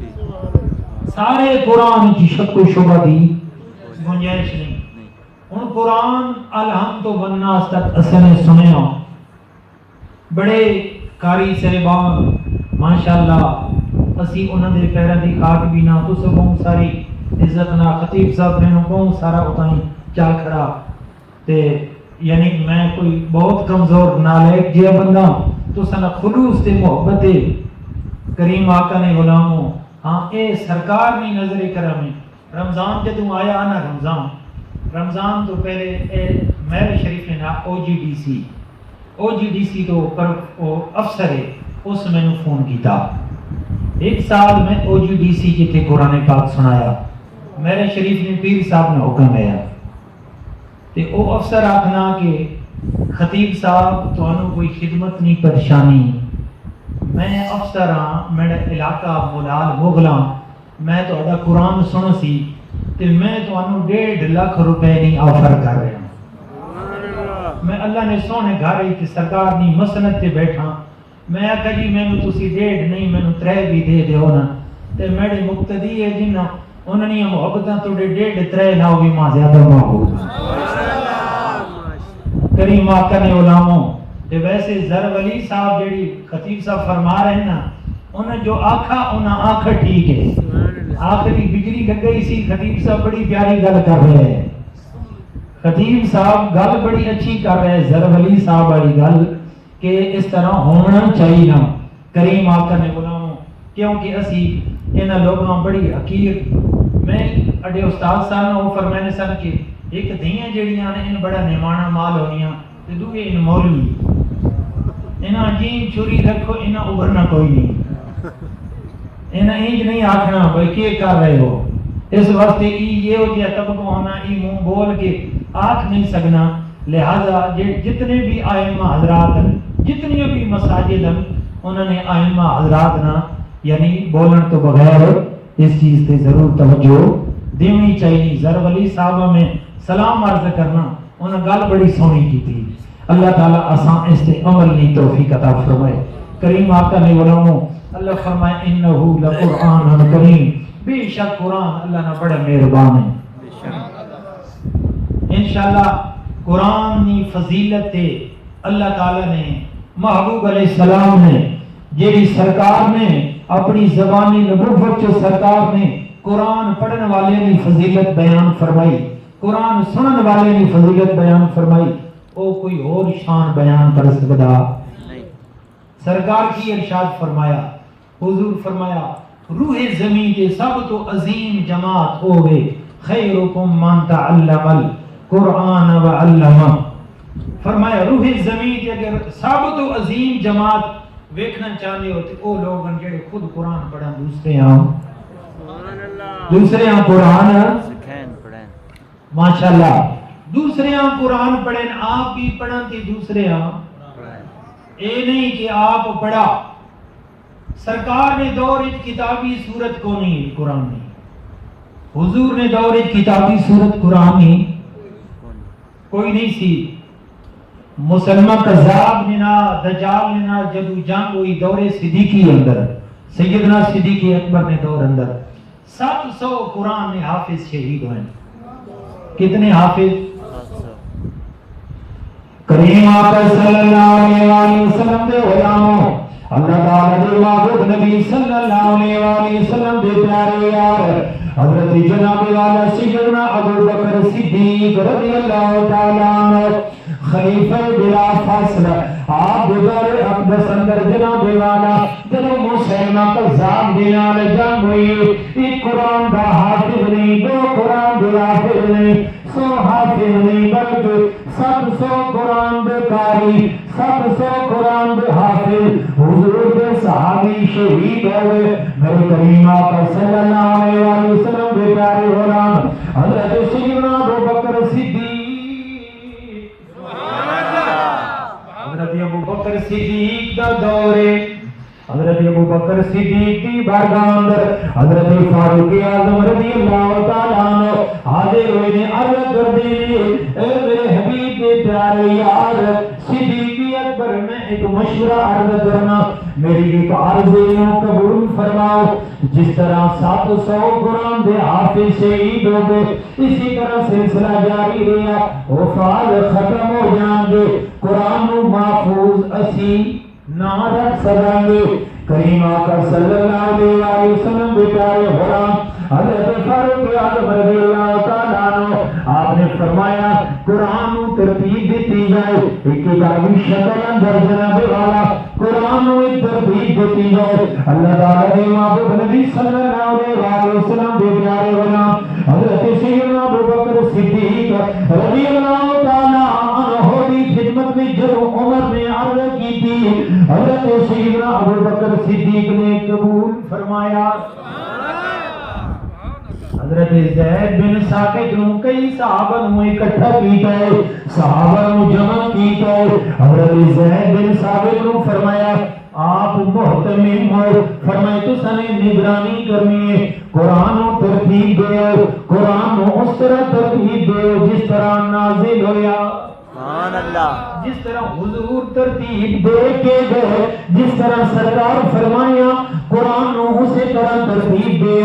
سارے قرآن کی شک و شبہ دی گنجائش نہیں. ان قرآن الحمد والناس تک اسے نے سنیا. بڑے قاری صاحبان ماشاءاللہ اسی انہاں دے پیراں دی خاک بھی نہ تو بہت ساری عزت نہ خطیب صاحب نے بہت سارا اتائی چا کھڑا تے یعنی میں کوئی بہت کمزور نالائق جیا بندہ تو سنا خلوص تے محبت کریم آقا نے غلاموں. ہاں اے سرکار نہیں نظر کرم. رمضان جدوں آیا نا رمضان تو پہلے اے مہر شریف نے نا او جی ڈی سی تو پر افسر ہے اس میں نے فون کیتا. 1 سال میں او جی ڈی سی جتے قرآن پاک سنایا, مہر شریف نے پیر صاحب نے حکم دیا تے او افسر آکھنا کہ خطیب صاحب تو انہوں کوئی خدمت نہیں پریشانی, میں افسر ہاں, میرا علاقہ مولال مغلاں, میں تو اڈا قرآن سن سی تے میں تو انہوں 1.5 لاکھ روپے نہیں آفر کر رہا ہوں. میں اللہ نے سونے گھر ہی تے سرکار نہیں مسند تے بیٹھا. میں آکھا جی میں نے تسی 1.5 نہیں میں نے 3 بھی دے دیو نا تے میرے مقتدی ہے جنہ انہوں نے محبتاں تو 1.5 3 نہ ہوگی ماں زیادہ محبوب. کریم آقا نے علماء تے ویسے زر ولی صاحب جڑی خطیب صاحب فرما رہے ہیں نا انہیں جو آکھا انہیں آکھا ٹھیک ہے. آخری بجلی لگ گئی سی, خطیب صاحب بڑی پیاری گل کر رہے ہیں, خطیب صاحب گل بڑی اچھی کر رہے ہیں زر ولی صاحب والی گل کہ اس طرح ہونا چاہیے نا. کریم آقا نے علماء کیونکہ اسی انہاں لوگاں بڑی حقیر, میں اڈے استاد صاحب نے فرمانے سن کہ ایک دھیاں جڑیاں نے ان بڑا نعمانہ مال ہونیاں تے دوے ان مولوی انہاں جین چوری رکھو انہاں ابھرنا کوئی نہیں, انہاں انج نہیں آکھنا بھائی کیا کر رہے ہو. اس واسطے یہ ہو جیا طبقہ ہونا ای منہ بول کے آکھ نہیں سکنا. لہذا جتنے بھی ائمہ حضرات ہیں, جتنی بھی مساجد ہیں, انہوں نے ائمہ حضرات نا یعنی بولن تو بغیر اس چیز تے ضرور توجہ دینی چاہیے. زر ولی صاحب میں سلام عرض کرنا, انہوں گل بڑی سونی کی تھی. اللہ تعالیٰ آسان اس سے عمل نہیں توفیق عطا فرمائے. کریم آقا نے غلاموں اللہ فرمائے انہو لقرآن کریم، بے شک قرآن اللہ نے بڑا مہربان ہے. انشاءاللہ قرآن کی فضیلت اللہ تعالیٰ نے محبوب علیہ السلام نے جیڑی سرکار نے اپنی زبانی نبوت چ سرکار نے قرآن پڑھن والے کی فضیلت بیان فرمائی، قرآن سنن والے کی فضیلت بیان فرمائی، او کوئی اور شان بیان کر سکتا نہیں. سرکار کی ارشاد فرمایا، حضور فرمایا روح زمین کے سب تو عظیم جماعت ہوئے خیرکم من تعلم القرآن وعلمہ. فرمایا روح زمین کے اگر سب تو عظیم جماعت ویکھنا چاہتے ہو تو وہ لوگ جڑے خود قرآن پڑھن، دوسرے ہاں قرآن ماشاءاللہ دوسرے ہاں قرآن پڑھیں، آپ بھی پڑھن تھی دوسرے ہاں. اے نہیں کہ آپ پڑھا. سرکار نے دور کتابی صورت کو نہیں قرآن نہیں، حضور نے دور کتابی صورت قرآن نہیں کوئی نہیں سی. مسلمہ قذاب نے نہ دجال نے نہ جدو جنگ ہوئی دور صدیقی اندر، سیدنا صدیقی اکبر نے دور اندر 700 قرآن نے حافظ شہید ہوئے. کتنے حافظ؟ کریم آقا صلی اللہ علیہ وسلم دے غلاموں، اللہ تعالیٰ دے معبود نبی صلی اللہ علیہ وسلم دے پیارے یار حضرت جناب والا سیدنا ابو بکر صدیق رضی اللہ تعالیٰ عنہ خلیفہ بلا فاصلہ آپ در اقدس اندر جناب والا جناب مسلمہ قذاب دینال جنگ ہوئی. ایک قرآن دا حافظ نہیں، دو قرآن دا حافظ نہیں، 100 حافظ نہیں بلکہ 700 قرآن دے قاری، 700 قرآن دے حافظ حضور دے صحابی شہید ہوئے. میرے کریم آقا صلی اللہ علیہ وسلم دے پیارے غلام حضرت سیدنا ابو بکر صدیق، حضرت ابو بکر صدیق دا دورے، حضرت ابو بکر صدیق کی بارگاہ اندر حضرت فاروق اعظم رضی اللہ تعالیٰ عنہ حاضر ہوئے نے عرض کر دی، اے میرے حبیب کے پیارے یار صدیق اکبر، میں ایک مشورہ عرض کرنا، میری ایک عرض قبول فرماؤ. جس طرح 700 قرآن دے حافظ شہید ہو گئے اسی طرح سلسلہ جاری رہا، وفات ختم ہو جائیں گے، قرآن محفوظ اسی نہ رکھ سکیں گے. کریم آقا صلی اللہ علیہ وسلم دے پیارے غلام حضرت فاروق اعظم رضی اللہ تعالیٰ عنہ آپ نے فرمایا قرآن ترتیب دیتی جائے، ایک کتابی شکل اندر جناب والا قرآن ایک ترتیب دیتی جائے. اللہ تعالیٰ نے محبوب نبی صلی اللہ علیہ وسلم دے پیارے غلام حضرت سیدنا ابو بکر صدیق رضی اللہ تعالیٰ عنہ دی خدمت میں جو عمر نے عرض کی تھی، حضرت سیدنا ابو بکر صدیق نے قبول فرمایا. حضرت زید بن ثابت نے کئی صحابہ کو اکٹھا کیتا ہے، صحابہ کو جمع کیتا ہے. حضرت زید بن ثابت نے فرمایا آپ محتمم ہو، فرمائے تو سنے نگرانی کرنی ہے، قرآن و ترتیب دے، قرآن و اس طرح ترتیب دے جس طرح نازل ہویا، سبحان اللہ، جس طرح حضور ترتیب دے کے گئے، جس طرح سرکار فرمایا قرآن و اسی طرح ترتیب دے.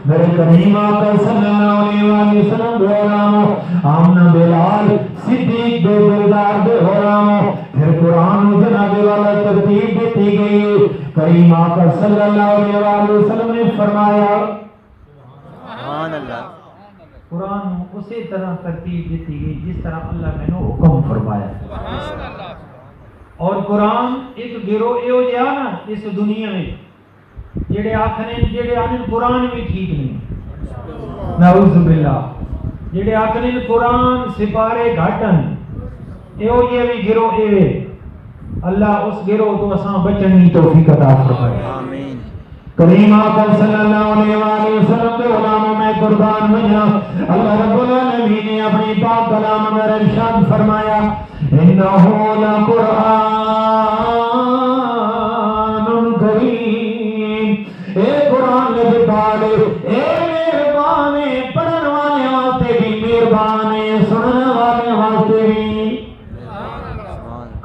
میرے کریم آقا صلی اللہ علیہ وسلم غلاموں آمنہ بلال صدیق دے دلدار دے غلاموں پھر قرآن و جناب والا ترتیب دیتی گئی. کریم آقا صلی اللہ علیہ وسلم نے فرمایا سبحان اللہ، قرآن اسی طرح ترتیب دیتی گئی جس طرح اللہ نے حکم فرمایا. اور قرآن ایک گروہ یہ ہو جائے نا اس دنیا میں جڑے آخر قرآن بھی ٹھیک نہیں، نعوذ باللہ، جڑے آخر قرآن سپارے گھٹن یہ بھی گروہ اے، اللہ اس گروہ تو اساں بچن کی توفیق عطا فرمائے. آمین. کریم آقا صلی اللہ علیہ وسلم کے غلاموں میں قربان ہویا. اللہ رب العالمین نے اپنی پاک کلام میں ارشاد فرمایا انہو لقرآن کریم، اے قرآن کے پالے، اے مہربان پڑھنے والے واسطے بھی مہربان، سننے والے واسطے بھی.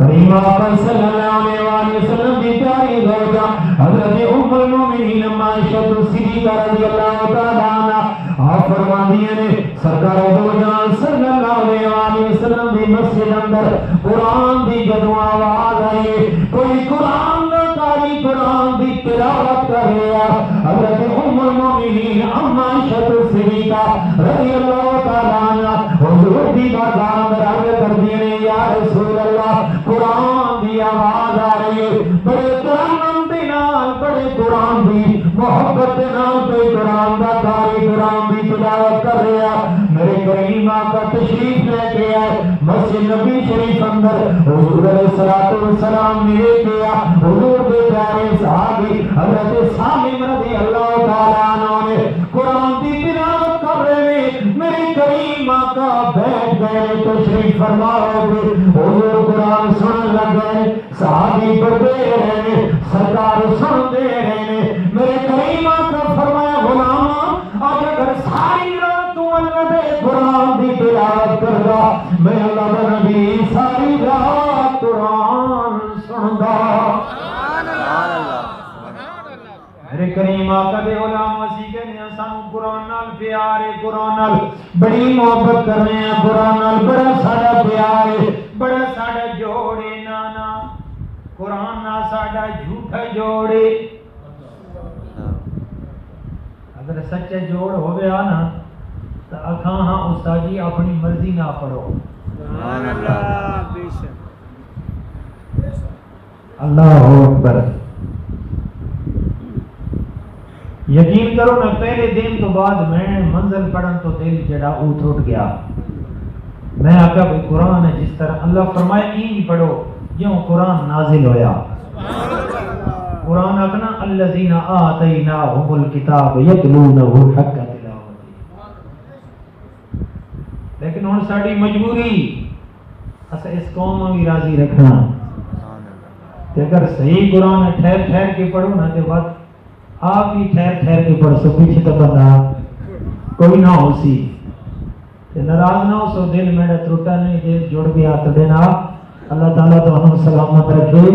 کریم آقا صلی اللہ علیہ وسلم کی پیاری زوجہ حضرت ام المومنین عائشہ صدیقہ رضی اللہ تعالی عنہا آپ فرماتی ہیں سرکار دو جہان صلی اللہ علیہ وسلم کی مسجد اندر قرآن دی جدوں آواز آئی کوئی قرآن دا قاری قرآن دی تلاوت کر رہا حضرت ام المومنین عائشہ صدیقہ رضی اللہ تعالی عنہا حضور دی بارگاہ اندر عرض کرتی ہیں یا رسول اللہ قرآن دی آواز آ رہی ہے بڑے قرآن دے نال بڑے قرآن دی محبت دے نال کوئی قرآن دا قاری قرآن دی تلاوت کر رہا میرے کریم آقا تشریف لے کے آئے مسجد نبی شریف اندر حضور علیہ الصلوۃ والسلام نے کیا حضور کے پیارے صحابی حضرت سالم رضی اللہ تعالی عنہ نے قرآن دی تلاوت کر رہے میرے کریم آقا بیٹھ گئے تشریف فرماؤ گے حضور قرآن سن لگے صحابی پڑھتے رہے سرکار سنتے رہے میرے کریم آقا فرمایا غلام آج اگر ساری رات تو اللہ دے قرآن دی تلاوت کردا میں اللہ دا نبی ساری رات قرآن سندا میرے کریم آقا دے غلام وسی کہنے ہیں سانو قرآن نال پیار ہے قرآن نال بڑی محبت کرنے ہیں قرآن نال بڑا ساڈا پیار ہے بڑا ساڈا جوڑے نانا قرآن نال ساڈا جھوٹا جوڑے اگر سچے جوڑ ہو گیا نا تو اکھاں ہاں استاد جی اپنی مرضی نہ پڑھو سبحان اللہ بے شک اللہ اکبر یقین کرو میں پہلے دن تو بعد میں منزل پڑھن تو دل جڑا اوٹ اٹھ گیا میں آقا کوئی قرآن ہے جس طرح اللہ فرمائے این پڑھو جوں قرآن نازل ہویا قرآن اپنا الذین آتیناہم الکتاب یتلونہ حق تلاوتہ لیکن ہن ساڈی مجبوری اس قوم بھی راضی رکھنا کہ اگر صحیح قرآن ٹھہر ٹھہر کے پڑھو نا تو بات آپ بھی ٹھہر ٹھہر کے پڑھ سو پیچھے تو بندہ کوئی نہ ہو سی ناراض نہ ہو سو دل میرا ٹوٹا نہیں دل جڑ گیا تو دینا اللہ تعالیٰ تو ہم سلامت رکھے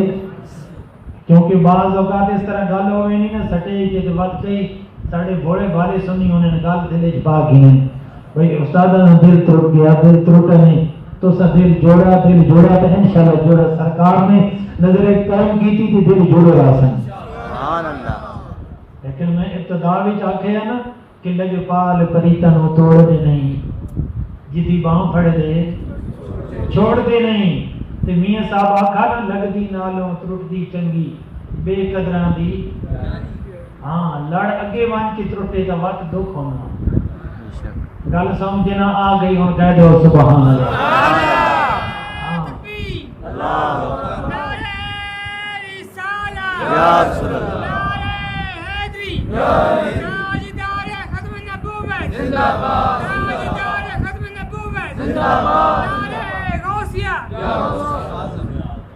کیونکہ بعض اوقات اس طرح گل ہوئے نہیں نا سٹے کہ بات کئی ساڑھے بوڑے بھالے سنی انہیں نے گل دل اچ پا کی نہیں بھئی استاد نے دل ٹوٹ گیا دل ٹوٹا نہیں تو سا دل جوڑا تو انشاءاللہ جوڑا سرکار نے نظر کرم کی تھی دل جوڑے راسن سبحان اللہ لیکن میں ابتدا وچ آکھیا نا کہ لجپال پریتاں نو توڑ دے نہیں جدی باں پھڑ دے چھوڑ دے نہیں تے میاں صاحب آکھا نا لگدی نالوں ترٹدی چنگی بے قدراں دی ہاں لڑ اگے وان کی ترٹے دا وقت دکھ ہونا گل سمجھنا آ گئی ہن کہہ دو سبحان اللہ اللہ یا رسول اللہ تاجدار ختم النبوت زندہ باد تاجدار ختم النبوت زندہ باد غوثیہ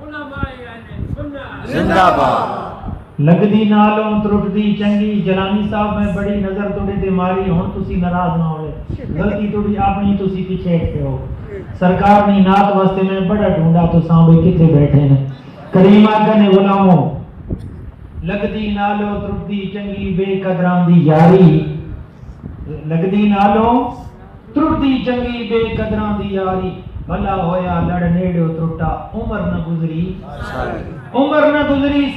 علماء اہل سنت زندہ باد لگدی نالوں ترٹدی چنگی جلانی صاحب میں بڑی نظر توڑے تے ماری ہن تسی ناراض نہ ہوئے غلطی توڑی اپنی تسی پیچھے ہٹتے ہو سرکار نے نعت واسطے میں بڑا ڈھونڈا تو سامنے کتے بیٹھے ہیں کریم آقا نے غلاموں لگدی نالوں ترٹدی چنگی بے قدران دی یاری لگدی نالوں ترٹدی چنگی بے قدران دی یاری بھلا ہویا لڑ نیڑو ترٹا عمر نہ گزری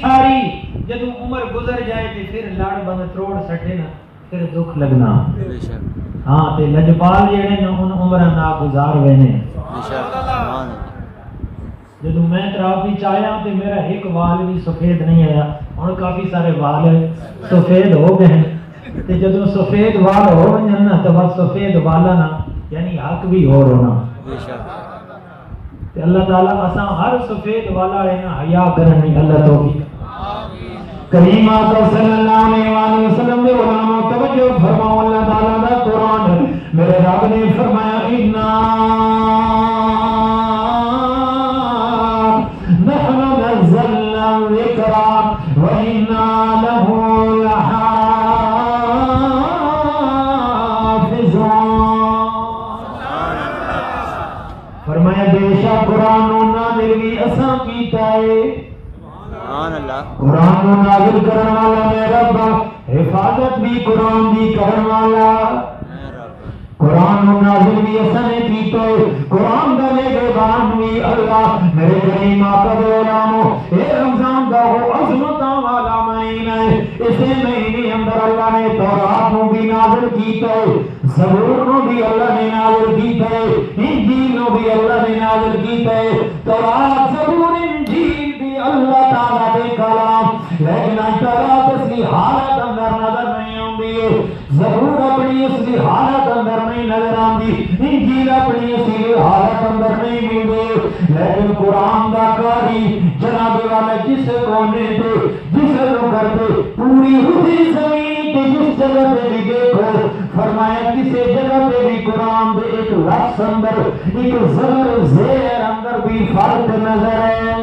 ساری جدوں عمر گزر جائے تے پھر لڑ بند تروڑ سٹے نا پھر دکھ لگنا ہاں تے لجپال جڑے نا ان عمر نہ گزار وینے جدوں میں ترافی چاہیا تے میرا ایک وال بھی سفید نہیں آیا اور کافی سارے وال سفید ہو گئے تے جدوں سفید وال ہو گئے نا تو بس سفید والا نا یعنی حق بھی ہو رونا تے اللہ تعالیٰ اساں ہر سفید والا ہے نا حیا کرنی اللہ توفیق کریم آقا صلی اللہ علیہ وسلم نے علماء توجہ فرماؤ اللہ تعالیٰ دا قرآن میرے رب نے فرمایا انا نحن نزلنا الذکر وَإِنَّا لَهُ لَحَافِظُونَ فرمایا بے شک قرآن نو نازل بھی اساں کیتا ہے سبحان اللہ قرآن نو نازل کرن والا میں رب حفاظت بھی قرآن دی کرن والا قرآن نو نازل بھی اساں نے کیتا ہے قرآن دا نگہبان بھی اللہ میرے کریم آقا دے علامو اے رمضان دا وہ عظمتاں والا مہینہ ہے اسے مہینے اندر اللہ نے تورات نو بھی نازل کیتا ہے زبور نو بھی اللہ نے نازل کیتا ہے انجیل نو بھی اللہ نے نازل کیتا ہے تورات زبور انجیل بھی اللہ تعالیٰ دے کلام لیکن تورات اصلی حالت اندر نظر نہیں آندی ہے زبور اپنی اصلی حالت اندر نہیں نظر آندی انجیل اپنی اصلی حالت اندر نہیں ملدی لیکن قرآن دا کاری جناب والا جس کونے تے جس نگر تے پوری ہوئی زمین تے جس جگہ پہ بھی دیکھو فرمایا کسی جگہ پہ بھی قرآن دے ایک لفظ اندر ایک زبر زیر اندر بھی فرق نظر ہے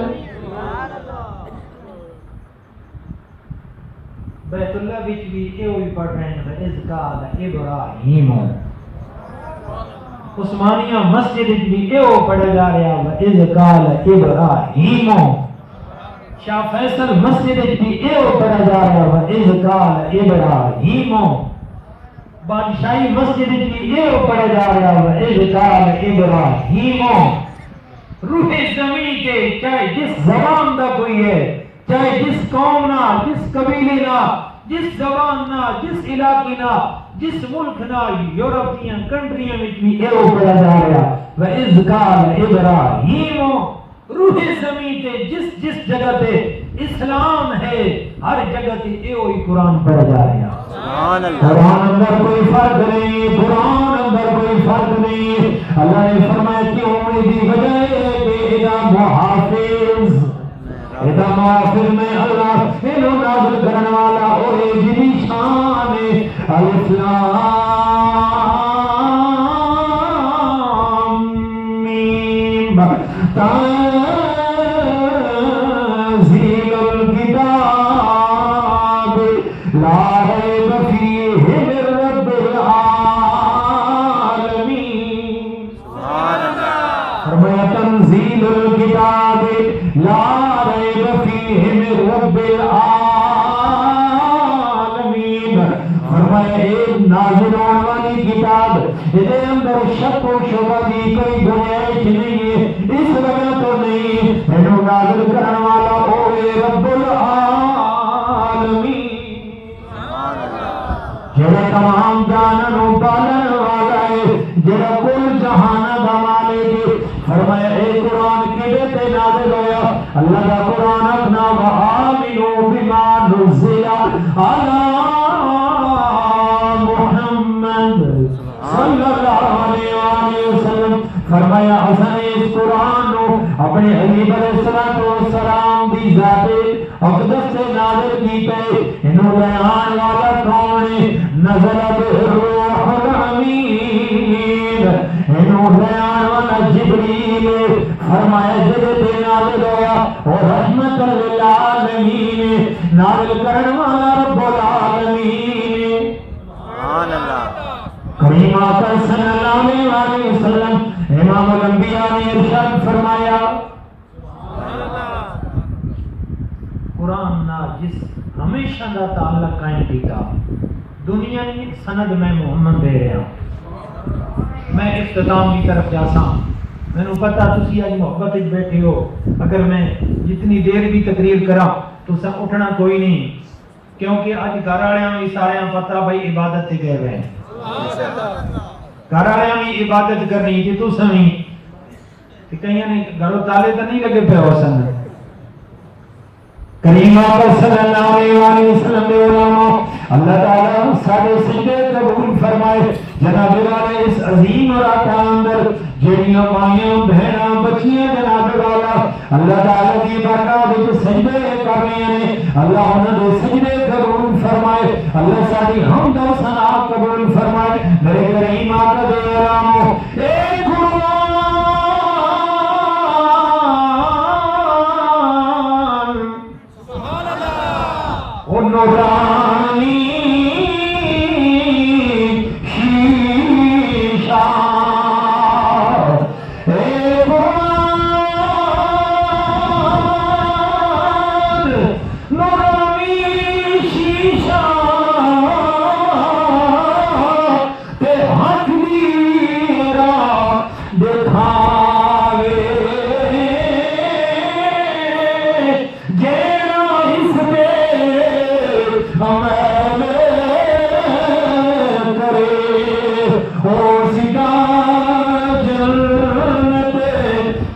بیت اللہ وچ بھی ایویں پڑھ رہے ہیں اذکار ابراہیم عثمانیہ مسجد وچ بھی ایو پڑھا جا رہا ہے اذکار ابراہیم شاہ فیصل مسجد وچ بھی ایو پڑھا جا رہا ہے اذکار ابراہیم بادشاہی مسجد وچ بھی ایو پڑھا جا رہا ہے اذکار ابراہیم روح زمین کے چاہے جس زبان دا کوئی ہے چاہے جس قوم نہ جس قبیلے نہ جس زبان نہ جس علاقے نہ جس ملک نہ یورپین کنٹریاں وچ بھی ایو پڑھا جا رہا وَإِذْ قَالَ إِبْرَاہِیمُ روح زمین تے جس جگہ تے اسلام ہے ہر جگہ تے ایو ہی قرآن پڑھا جا رہا سبحان اللہ قرآن اندر کوئی فرق نہیں قرآن اندر کوئی فرق نہیں اللہ نے فرمایا کہ امیدی وجہ ہے کہ ادا محافظ ادا محافظ میں اللہ انہو نازل کرنے والا اوہ جنی شان الف لام میم تنزیل الکتاب لا ریب فیہ من رب العالمین فرمایا تنزیل الکتاب لا ریب فیہ من رب العالمین فرمایا ایک نازل ہونے والی کتاب جدے اندر شک و شبہ کی کوئی گنجائش نہیں ہے اس وجہ تو نہیں انہو نازل کرنے والا ہوئے رب العالمین جڑا تمام جانن و بالن والا ہے جڑا کل جہان دا مالک ہے فرمایا اے قرآن کیڑے تے نازل ہویا اللہ دا قرآن اپنا وآمنوا بما نزل علی محمد صلی اللہ علیہ وآلہ وسلم فرمایا حسن اس قرآن نو اپنے حبیب علیہ السلام دی ذات اقدس سے نازل کیتا ہے انہو بیان والا کون ہے نزل بہ الروح الامین انہو بیان والا جبریل فرمایا جدے تے نازل ہویا اور رحمت للعالمین نازل کرن والا رب العالمین سبحان اللہ کریم آقا صلی اللہ علیہ وسلم امام الانبیاء نے ارشاد فرمایا قرآن نہ جس ہمیشہ دا تعلق قائم کیتا دنیا نے سند میں محمد دے رہا میں اختتام کی طرف جاساں میں نے پتا تسی آج محبت وچ بیٹھے ہو اگر میں جتنی دیر بھی تقریر کراں تو سا اٹھنا کوئی نہیں کیونکہ آج گھر والیاں بھی سارے پتہ بھائی عبادت تے گئے ہوئے ہیں گھر والیاں بھی عبادت کرنی کہ تو سمیں کہ کہیں نے گھروں تالے تو نہیں لگے پہ ہو سن کریم آقا صلی اللہ علیہ وسلم دے علماء اللہ تعالیٰ سارے سجدے قبول فرمائے جناب والا اس عظیم رات اندر جڑیاں مائیاں بہناں بچیاں جناب والا اللہ تعالیٰ کی برکات وچ سجدے کر رہے ہیں اللہ انہاں دے سجدے قبول فرمائے اللہ ساری حمد و ثنا قبول فرمائے میرے کریم آقا دے علماء اے قرآن نورانی شیشہ اے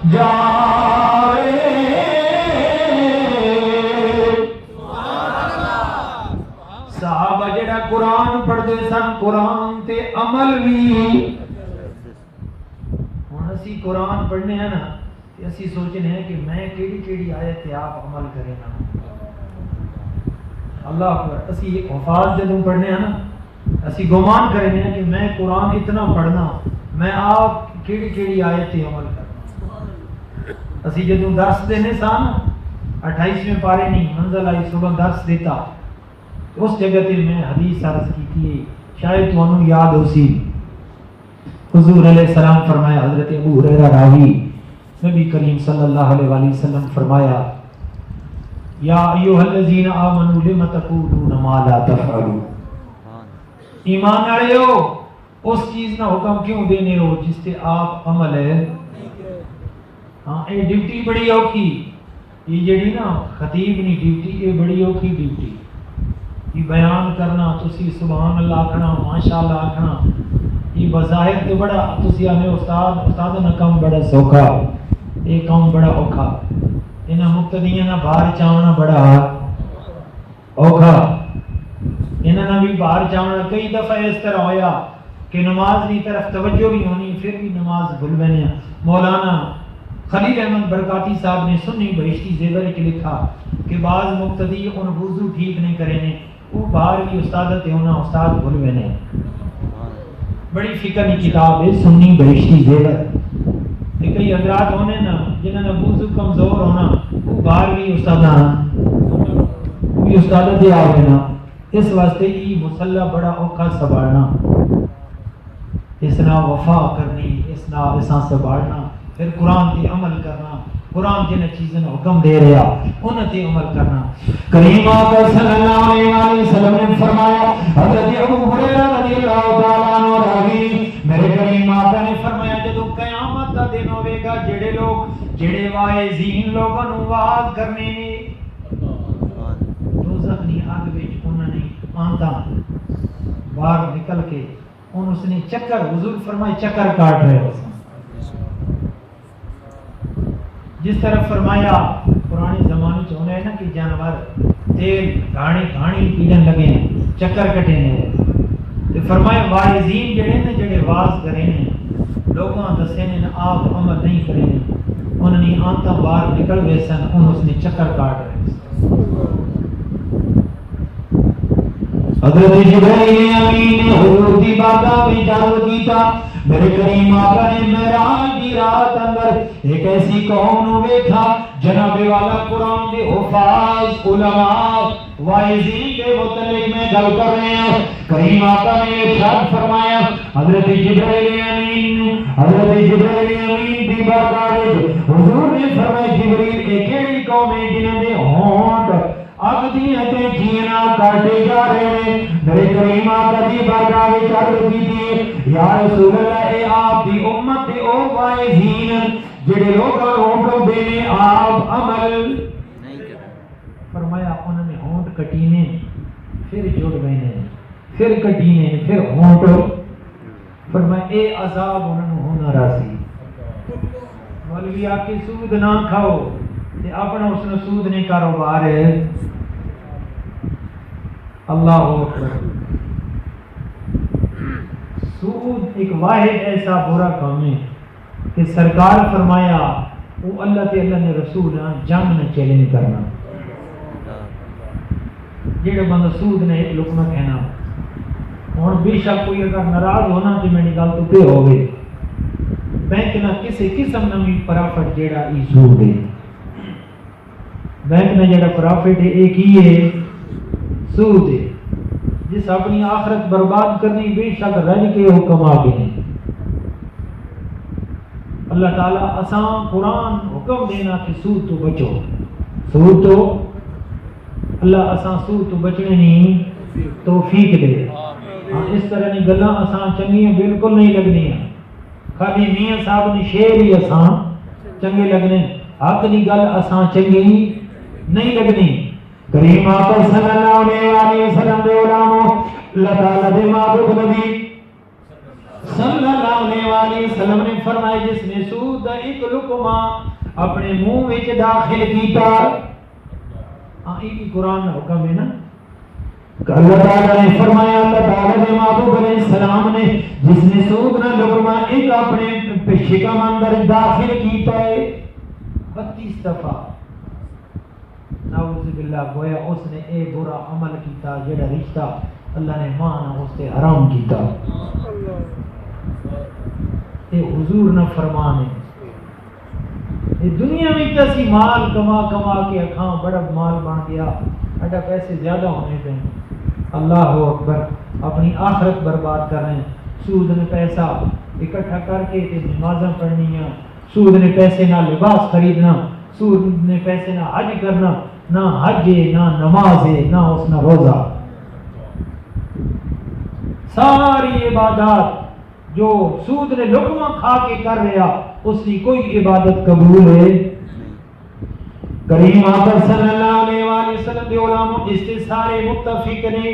جاوے صحابہ جڑا قرآن پڑھتے سن قرآن تے عمل بھی ہن اسی قرآن پڑھنے ہیں نا تے اسی سوچنے ہیں کہ میں کیڑی کیڑی آیت تے آپ عمل کریں نا اللہ اکبر اسی حفاظ جدوں پڑھنے ہیں نا اسی گمان کریں ہیں کہ میں قرآن اتنا پڑھنا میں آپ کیڑی کیڑی آیت تے عمل کرنا اسی جدوں درس دینے سان 28ویں پارے نہیں منزل آئی صبح درس دیتا اس جگہ تے میں حدیث عرض کی تھی شاید تمہیں یاد ہو سی حضور علیہ السلام فرمایا حضرت ابو ہریرہ راوی نبی کریم صلی اللہ علیہ وآلہ وسلم فرمایا یا ایھا الذین آمنوا لم تقولون ما لا تفعلون ایمان والےو اس چیز نہ حکم کیوں دینے ہو جس سے آپ عمل ہے ہاں یہ ڈیوٹی بڑی اوکھی یہ جڑی نا خطیب نہیں ڈیوٹی یہ بڑی اوکھی ڈیوٹی یہ بیان کرنا تسی سبحان اللہ آکھنا ماشاءاللہ آکھنا یہ بظاہر تو بڑا تسی آنے استاد نہ کم بڑا سوکھا یہ کام بڑا اوکھا انہاں مقتدیاں نہ باہر چاونا بڑا اوکھا انہاں بھی باہر چاونا کئی دفعہ اس طرح ہویا کہ نماز کی طرف توجہ بھی ہونی پھر بھی نماز بھول بینے مولانا خلیل احمد برکاتی صاحب نے سنی بہشتی زیور کے لکھا کہ بعض مقتدی ان وضو ٹھیک نہیں کریں وہ باہر بھی استادت ہونا استاد بھول بینے بڑی فکر کی کتاب ہے سنی بہشتی زیور کئی حضرات ہونے نا جنہوں نے وضو کمزور ہونا وہ باہر بھی استادت آوے نا اس واسطے یہ مسلح بڑا اوکھا سنبھالنا اس نہ وفا کرنی اس نہ اساں سنبھالنا پھر قرآن تے عمل کرنا قرآن جن چیزیں حکم دے رہا ان تے عمل کرنا کریم آقا صلی اللہ علیہ وسلم نے فرمایا حضرت ابو ہریرہ رضی اللہ تعالیٰ عنہ راوی میرے کریم آقا نے فرمایا جدوں قیامت دا دن ہوے گا جڑے لوگ جڑے واعظین لوگوں نوں واعظ کرنے نے دوزخ دی اگ وچ انہاں نے آندا باہر نکل کے ان اس نے چکر حضور فرمائے چکر کاٹ رہے ہو جس طرح فرمایا پرانے زمانے چ ہونا ہے نا کہ جانور تیل گھاڑی پینے لگے ہیں چکر کٹے ہیں تو فرمایا واعظین جڑے نے جڑے واعظ کرے ہیں لوگوں دسے نے آپ عمل نہیں کرے ہیں انہوں نے آنتا باہر نکل گئے سن ان اس نے چکر کاٹ رہے حضرت جبرائیل امین نے حضور دی بارگاہ میں اجازت کیتا میرے کریم آقا نے معراج دی رات اندر ایک ایسی قوم نو ویکھا جناب والا قرآن دے حفاظ علماء واعظین کے متعلق میں گل کر رہے ہیں کریم آقا نے ارشاد فرمایا حضرت جبرائیل امین دی بارگاہ حضور نے فرمایا جبریل ایک کیڑی قوم ہے جنہاں دے ہونٹ اب دیاں تے جینا کاٹے جا رہے ہیں میرے کریم آقا دی بارگاہ وچ عرض کی یا رسول اللہ اے آپ دی امت دے او واعظین جڑے لوگاں نوں حکم دینے آپ عمل نہیں کرتے فرمایا انہوں نے ہونٹ کٹینے پھر جڑ بینے پھر کٹینے پھر ہونٹ فرمایا اے عذاب انہوں نے ہونا راسی مولوی آپ کی سود نہ کھاؤ تے اپنا اس نے سود نہیں کاروبار ہے اللہ اکبر سود ایک واحد ایسا برا کام ہے کہ سرکار فرمایا وہ اللہ تے اللہ نے رسول جنگ نہ چیلنج کرنا جڑا بندہ سود نے ایک لقمہ کہنا اور بے شک کوئی اگر ناراض ہونا تو میری گل تو پہ ہوگی بینک نہ کسی قسم نہ بھی پرافٹ جڑا ای سود ہے بینک نے جڑا پرافٹ ہے ایک ہی ہے سود ہے جس اپنی آخرت برباد کرنی بے شک رج کے حکم آگے ہیں اللہ تعالیٰ آسان قرآن حکم دینا کہ سود تو بچو سود تو اللہ آسان سود تو بچنے نہیں توفیق دے اس طرح نہیں گلاں آسان چنگیاں بالکل نہیں لگنی ہیں خالی میاں صاحب نے شعر ہی آسان چنگے لگنے حق دی گل آسان چنگی نہیں لگنی کریم آقا صلی اللہ علیہ وسلم دے علماء اللہ تعالیٰ دے معبود نبی صلی اللہ علیہ وسلم نے فرمایا جس نے سود دا ایک لقمہ اپنے منہ وچ داخل کیتا، یہ قرآن کا حکم ہے نا، اللہ تعالیٰ نے فرمایا، اللہ تعالیٰ نے محبوب علیہ السلام نے جس نے سود نہ لقمہ ایک اپنے شکم اندر داخل کیتا ہے 32 دفعہ، نعوذ باللہ، گویا اس نے اے برا عمل کیتا جڑا رشتہ اللہ نے مانا اس سے حرام کیتا، یہ حضور نہ فرمان ہے۔ یہ دنیا میں تسی مال کما کما کے اکھاں بڑا مال بن گیا، اڈا پیسے زیادہ ہونے پہ، اللہ اکبر، اپنی آخرت برباد کر رہے ہیں۔ سود نے پیسہ اکٹھا کر کے نمازاں پڑھنیاں، سود نے پیسے نہ لباس خریدنا، سود نے پیسے نہ حج کرنا، نہ حج ہے نہ نماز ہے نہ اس نہ روزہ، ساری عبادات جو سود نے لقمہ کھا کے کر رہا اس کی کوئی عبادت قبول ہے؟ کریم آقا صلی اللہ علیہ وآلہ وسلم کے علماء اس سے سارے متفق نے،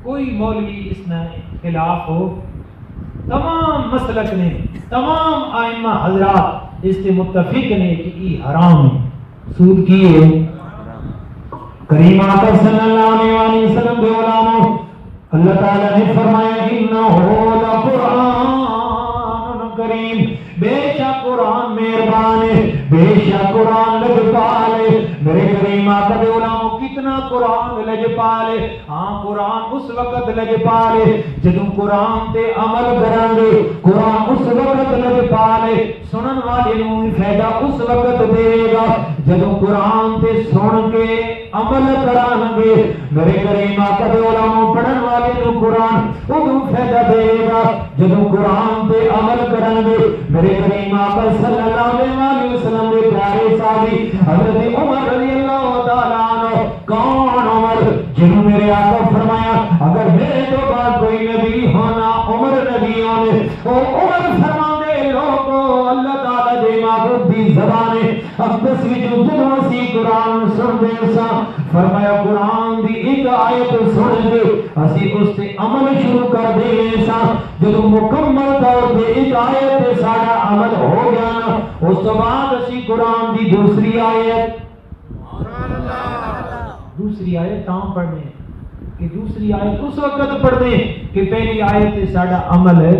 کوئی مولوی اس میں خلاف ہو، تمام مسلک نے، تمام ائمہ حضرات اس سے متفق نے کہ یہ حرام ہے، سود کی ہے۔ کریم آقا صلی اللہ علیہ وآلہ وسلم کے علماء اللہ تعالیٰ نے فرمایا انہ لقرآن کریم، بے شک قرآن مہربان ہے، بے شک قرآن لجپال ہے۔ میرے کریم آقا دے علماء کتنا قرآن لجپال ہے، ہاں قرآن اس وقت لجپال ہے جدوں قرآن تے عمل کریں گے، قرآن اس وقت لجپال ہے، سنن والے نوں فائدہ اس وقت دے گا جدوں قرآن تے سن کے عمل کران گے۔ میرے کریم آقا دے علماء پڑھن والے نوں قرآن ادوں فائدہ دے گا جدوں قرآن تے عمل کران گے۔ میرے کریم آقا صلی اللہ علیہ وسلم کے پیارے صحابی حضرت عمر رضی اللہ تعالیٰ عنہ، کون عمر جنہوں میرے آقا فرمایا اگر میرے تو بعد کوئی نبی ہونا عمر نبی ہونے، وہ عمر فرما دے لوگوں اللہ تعالیٰ دے محبوب دی زبان اقدس وچ جدوں اسی قرآن سن دے سا، فرمایا قرآن دی ایک آیت سن کے اسی اس تے عمل شروع کر دے سا، جدوں مکمل طور پہ ایک آیت تے سارا عمل ہو گیا نا، اس تو بعد اسی قرآن دی دوسری آیت تاں پڑھنے کہ دوسری آیت اس وقت پڑھ دیں کہ پہلی آیت تے سارا عمل ہے